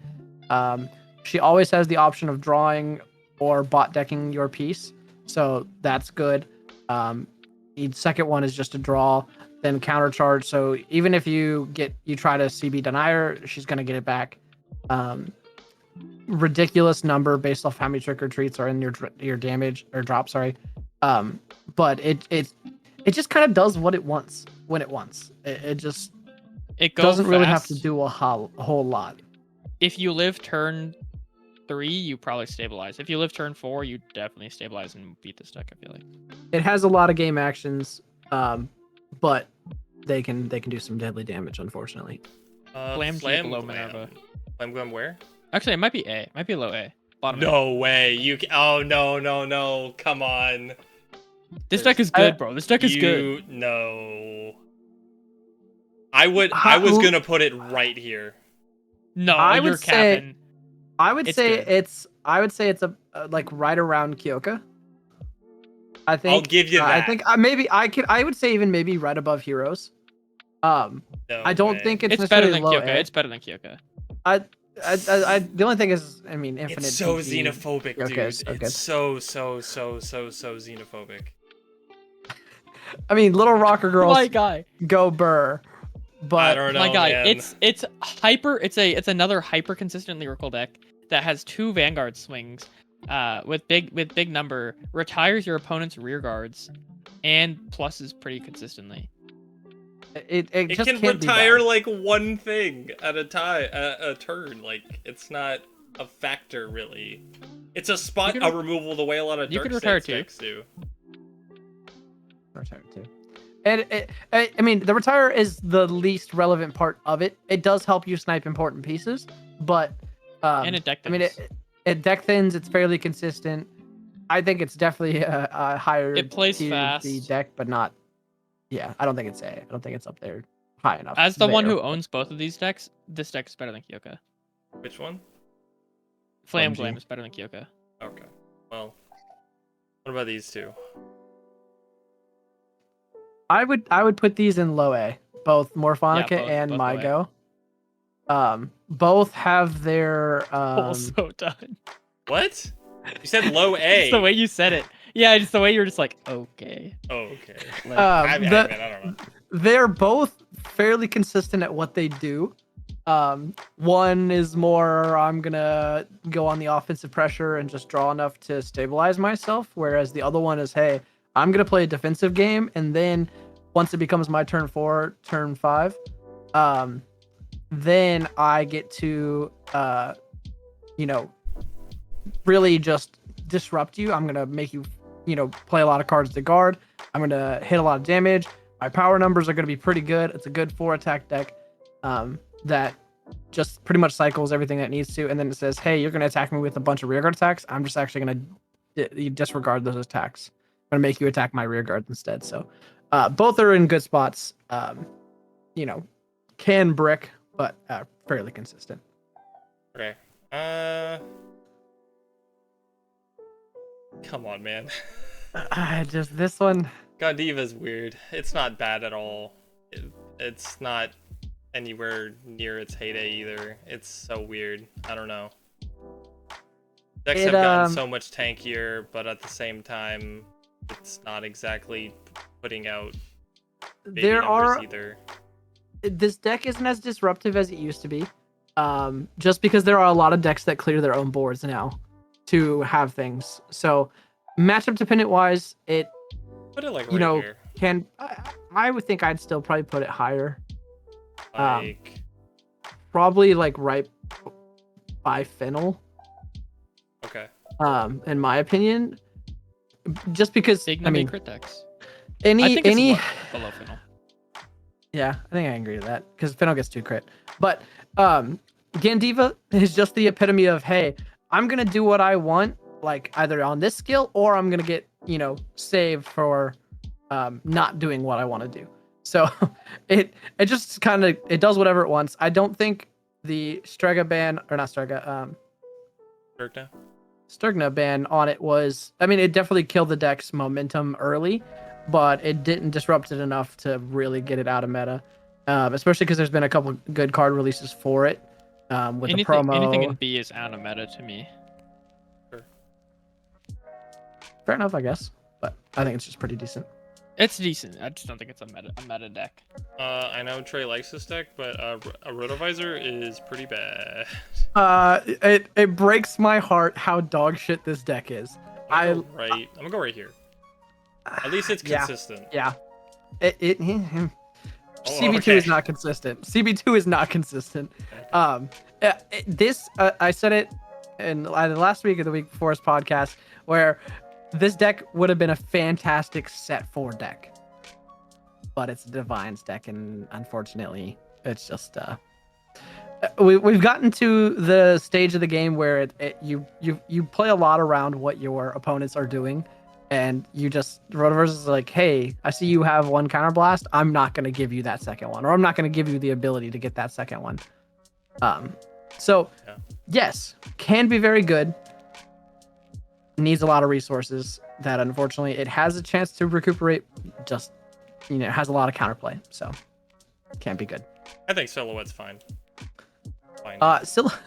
She always has the option of drawing or bot decking your piece, so that's good. The second one is just a draw, then counter charge. So even if you try to CB deny her, she's gonna get it back. Ridiculous number based off how many trick or treats are in your damage or drop. Sorry, but it just kind of does what it wants when it wants. It just It goes doesn't really have to fast. do a whole lot. If you live turn 3, you probably stabilize. If you live turn 4, you definitely stabilize and beat this deck. I feel like. It has a lot of game actions, but they can do some deadly damage, unfortunately. Flam G below Minerva. Flam Glam where? Actually, it might be A. It might be low A. Bottom A. No way. Oh, no. Come on. This deck is good, bro. This deck is good. No. I was going to put it right here. No, I you're would say- capping. I would It's say good. it's a like right around Kyoka. I think I'll give you that. I think I would say even maybe right above Heroes. No I don't way. think it's It's better necessarily than low Kyoka. A. It's better than Kyoka. I the only thing is, I mean, infinite. It's so PG. xenophobic, dude. Okay, so good. It's so xenophobic. I mean, Little Rocker Girls My guy. go burr, I but don't know, My guy, man. it's hyper. It's another hyper consistent lyrical deck that has 2 Vanguard swings, with big number, retires your opponent's rear guards, and pluses pretty consistently. it It just can can't be retire bad. like one thing at a time, a turn. Like, it's not a factor really. It's a spot You can- removal the way a lot of you Dark can retire States too. decks do. Retire too. And I mean, the retire is the least relevant part of it. It does help you snipe important pieces, but And it deck I mean, thins. it deck thins. It's fairly consistent. I think it's definitely a higher. It plays tier fast. B deck, but not. Yeah, I don't think it's up there high enough. As the one there. who owns both of these decks, this deck is better than Kyoka. Which one? Flam OMG. Glam is better than Kyoko. Okay. Well, what about these two? I would put these in low A, both Morphonica Yeah, and both low A. MyGo. Both have their Also done. What? You said low A. It's the way you said it. Yeah, just the way you were just like, okay. Oh, okay. Like, I mean, the- I don't know. they're both fairly consistent at what they do. One is more I'm gonna go on the offensive pressure and just draw enough to stabilize myself, whereas the other one is, hey, I'm gonna play a defensive game, and then once it becomes my turn 4, turn 5, then I get to really just disrupt you. I'm gonna make you play a lot of cards to guard. I'm gonna hit a lot of damage. My power numbers are gonna be pretty good. It's a good 4 attack deck that just pretty much cycles everything that it needs to, and then it says, hey, you're gonna attack me with a bunch of rearguard attacks. I'm just actually gonna disregard those attacks. I'm gonna make you attack my rearguard instead. So both are in good spots. Can brick, but fairly consistent. Okay. Come on, man. Just this one. Gondiva's weird. It's not bad at all. It's not anywhere near its heyday either. It's so weird. I don't know. Decks have gotten so much tankier, but at the same time, it's not exactly putting out baby There numbers are either. This deck isn't as disruptive as it used to be. Just because there are a lot of decks that clear their own boards now to have things. So matchup dependent wise, it Put it like right here. can I would think I'd still probably put it higher. Like Probably like right by Fennel. okay. In my opinion. Just because Dignity crit decks. I any think it's below Fennel. Yeah, I think I agree to that because Fennel gets 2 crit. But Gandiva is just the epitome of, hey, I'm gonna do what I want, like either on this skill or I'm gonna get saved for not doing what I want to do. So it just kind of it does whatever it wants. I don't think the Strega ban or not Strega Sturgna ban on it was. I mean, it definitely killed the deck's momentum early, but it didn't disrupt it enough to really get it out of meta. Especially because there's been a couple good card releases for it. With the promo. Anything in B is out of meta to me. Fair enough, I guess. But I think it's just pretty decent. It's decent. I just don't think it's a meta deck. I know Trey likes this deck, but a Rotovisor is pretty bad. It breaks my heart how dog shit this deck is. I'm gonna go right here. At least it's consistent. Yeah. CB2 okay. is not consistent. CB2 is not consistent. This I said it in either last week or the week before's podcast, where this deck would have been a fantastic set 4 deck, but it's a Divines deck, and unfortunately, it's just we've gotten to the stage of the game where you play a lot around what your opponents are doing. And you just Rotoverse is like, hey, I see you have 1 counterblast. I'm not gonna give you that second one, or I'm not gonna give you the ability to get that second one. Yes, can be very good. Needs a lot of resources that unfortunately it has a chance to recuperate. Just it has a lot of counterplay, so can't be good. I think Silhouette's fine. Fine. Silhouette.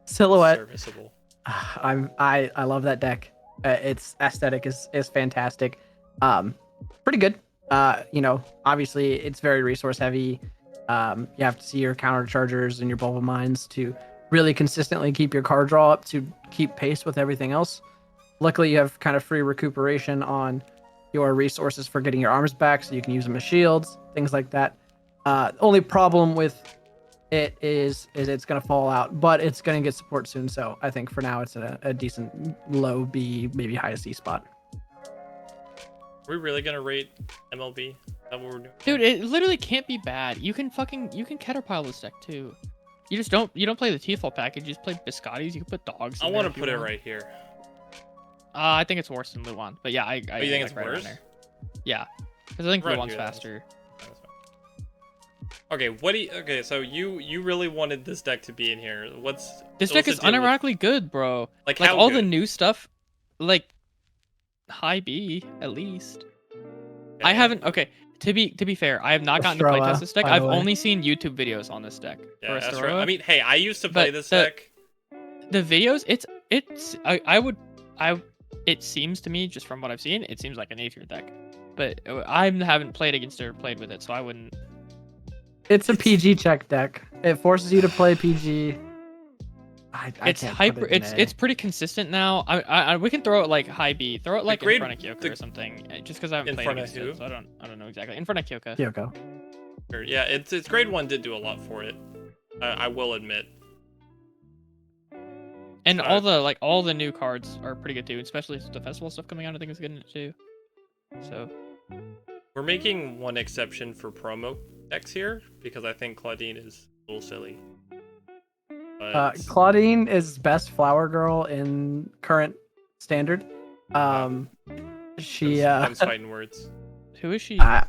Serviceable. I love that deck. Its aesthetic is fantastic. Pretty good. Obviously it's very resource heavy. You have to see your counter chargers and your bubble mines to really consistently keep your card draw up to keep pace with everything else. Luckily, you have kind of free recuperation on your resources for getting your arms back, so you can use them as shields, things like that. Only problem with it is it's going to fall out, but it's going to get support soon. So I think for now it's a decent low B, maybe high C spot. Are we really going to rate MLB? Is that what we're doing? Dude, it literally can't be bad. You can Caterpillar this deck too. You don't play the Teethful package. You just play Biscottis. You can put dogs. I want to put it right here. I think it's worse than Luan, but yeah, you think it's right worse? There. Yeah, because I think Right Luan's here, then. faster. Okay, okay, so you really wanted this deck to be in here. This deck is the deal with- unironically good, bro. Like Like how all the good? new stuff, like high B at least. I Okay. haven't. Okay, to be fair, I have not gotten to Estrella, playtest this deck. by the I've way. only seen YouTube videos on this deck. Yeah, for that's right. Estrella. I mean, hey, I used to play But this the- deck. The videos, it seems to me, just from what I've seen, it seems like an A tier deck. But I haven't played against it or played with it, so I wouldn't. It's a PG check deck. It forces you to play PG. It's hyper. It's pretty consistent now. We can throw it like high B. Throw it like in front of Kyoka or something. Just because I haven't In played front of against who? it, so I don't know exactly. In front of Kyoka. Kyoko. Yeah, it's grade 1 did do a lot for it. I will admit. And all the new cards are pretty good too, especially the festival stuff coming out. I think is good in it too. So We're making one exception for promo decks here because I think Claudine is a little silly. But Claudine is best flower girl in current standard. She I'm fighting words. who is she? she's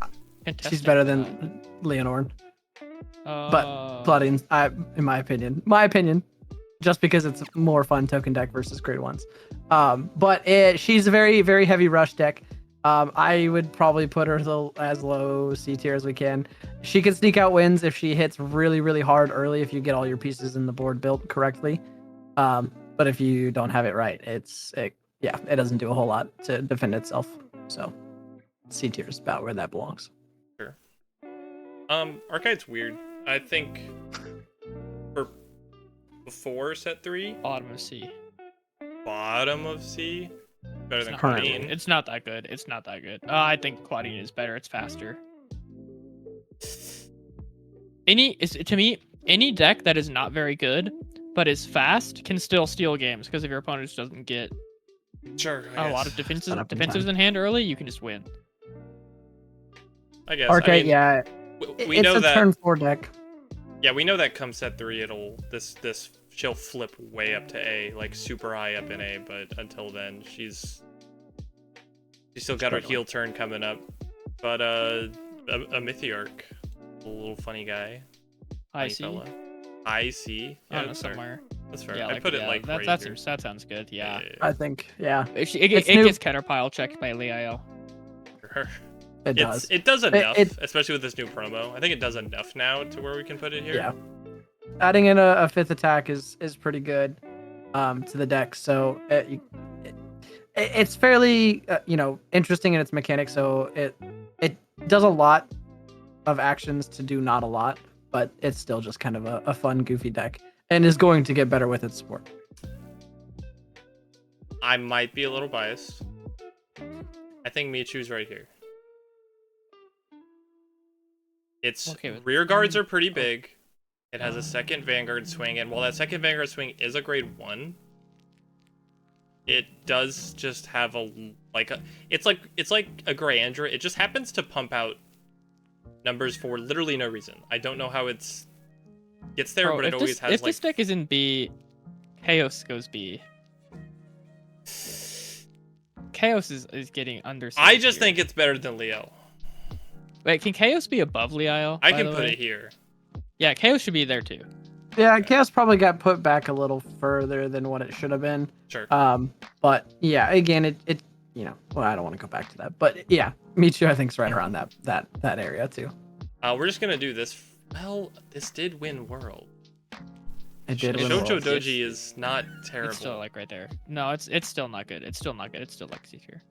contesting better for than Leonorn. that? But Claudine's, in my opinion, just because it's more fun token deck versus grade ones. But she's a very, very heavy rush deck. I would probably put her as low C tier as we can. She can sneak out wins if she hits really, really hard early if you get all your pieces in the board built correctly. But if you don't have it right, it doesn't do a whole lot to defend itself. So C tier is about where that belongs. Sure. Archive's weird. I think for before set 3, Bottom of C. bottom of C, better than currently. Claudine. It's not that good. It's not that good. I think Claudine is better. It's faster. To me, any deck that is not very good but is fast can still steal games because if your opponent just doesn't get Sure. a lot of Set up in defensives time. in hand early, you can just win. I guess. Okay, I mean, yeah, we it's know a that. turn 4 deck. Yeah, we know that come set 3, she'll flip way up to A, like super high up in A. But until then, she's still got her heel turn coming up. But a Mythiarch, a little funny guy. I Funny see. fella. I see. I Yeah, don't know, that's fair. somewhere. That's fair. Yeah, I put it like right that here. sounds good. Yeah. I think, yeah, It It's new. gets Caterpillar checked by Leo. it does. It does enough, it- especially with this new promo. I think it does enough now to where we can put it here. Yeah. Adding in a fifth attack is pretty good to the deck. So it's fairly interesting in its mechanics. So it does a lot of actions to do not a lot, but it's still just kind of a fun, goofy deck and is going to get better with its support. I might be a little biased. I think Mewtwo's right here. Its Okay with- rear guards are pretty big. It has a second Vanguard swing, and while that second Vanguard swing is a grade 1, it does just have it's like a Grayandra. It just happens to pump out numbers for literally no reason. I don't know how gets there, Bro, but it always has if this deck is in B, Chaos goes B. Chaos is getting under. I just think it's better than Leo. Wait, can Chaos be above Leo? I by can the put way? it here. Yeah, Chaos should be there too. Yeah, Chaos probably got put back a little further than what it should have been. Sure. But yeah, again, it well, I don't want to go back to that, but yeah, Mewtwo I think is right around that area too. We're just gonna do this. Well, this did win World. It did win Shoujo Worlds. Doji is not terrible. It's still like right there. No, it's still not good. It's still not good. It's still like C tier.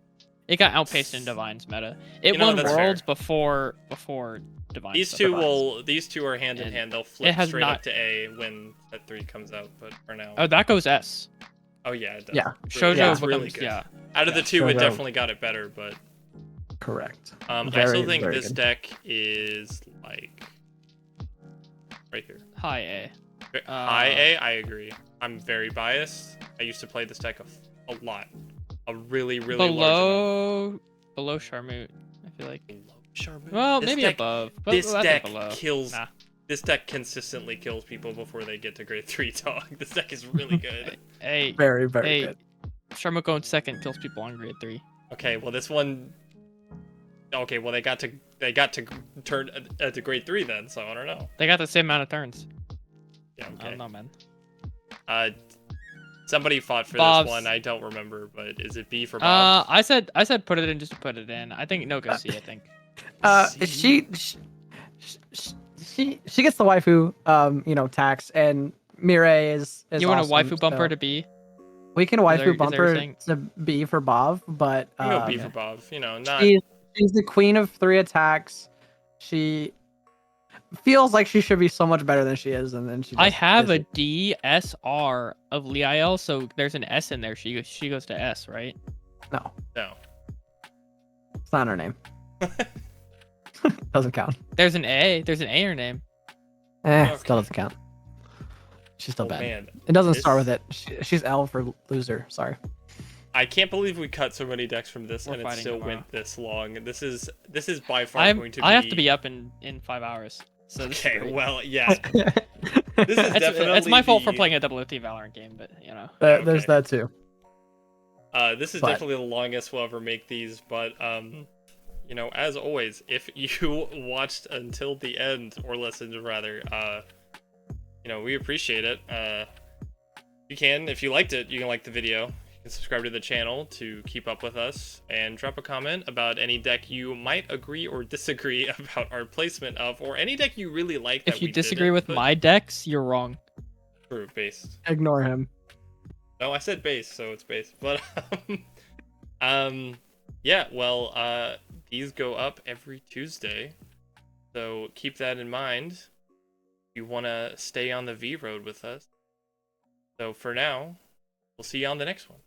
It got outpaced in Divine's meta. It won that's Worlds fair. before Divine. These stuff. these two are hand in And hand. They'll it flip has straight up not- to A when set 3 comes out. But for now, Oh, that goes S. oh yeah, it does. Yeah. Shoujo Yeah. It's becomes really good. yeah. Out of the two, it Shoujo. definitely got it better. But Correct. I Very, still think very this good. deck is like right here. High A. High A, I agree. I'm very biased. I used to play this deck a lot, a really large amount. Below Charmute. I feel like. Below Charmute? Well, This maybe deck- above. But This I think deck below. kills. Nah. This deck consistently kills people before they get to grade 3 dog. This deck is really good. Hey, Very, very hey, good. Charmute going second kills people on grade 3. Okay, well this one Okay, well they got to turn to grade 3 then, so I don't know. They got the same amount of turns. Yeah, I okay. don't know, man. Somebody fought for Bob's. this one. I don't remember, but is it B for Bob? I said put it in just to put it in. I think no go C. I think. She gets the waifu tax, and Mireille is You want awesome, a waifu bumper so to B? we can Is waifu that what bumper you're saying? to B for Bob, but No B for Bob. You know, not. she's the queen of 3 attacks. She feels like she should be so much better than she is, and then she I just have a isn't. DSR of Liel, so there's an S in there. She goes to S, right? No, No. it's not her name. Doesn't count. There's an A. There's an A in her name. Still Okay. doesn't count. She's still Oh bad. man, It doesn't This- start with it. She's L for loser. Sorry. I can't believe we cut so many decks from this We're and it fighting still tomorrow. went this long. This is by far I going to be. have to be up in 5 hours. So this is Okay, great. well, yeah. This is definitely. It's my fault for the- playing a WT Valorant game, but you know. There's Okay. that too. This is But- definitely the longest we'll ever make these, but as always, if you watched until the end or listened rather, we appreciate it. If you liked it, you can like the video. You can subscribe to the channel to keep up with us and drop a comment about any deck you might agree or disagree about our placement of, or any deck you really like. If you disagree with my decks, you're wrong. true base. Ignore him. No, I said base, so it's base. But yeah, well, these go up every Tuesday. So keep that in mind. If you want to stay on the V road with us. So for now, we'll see you on the next one.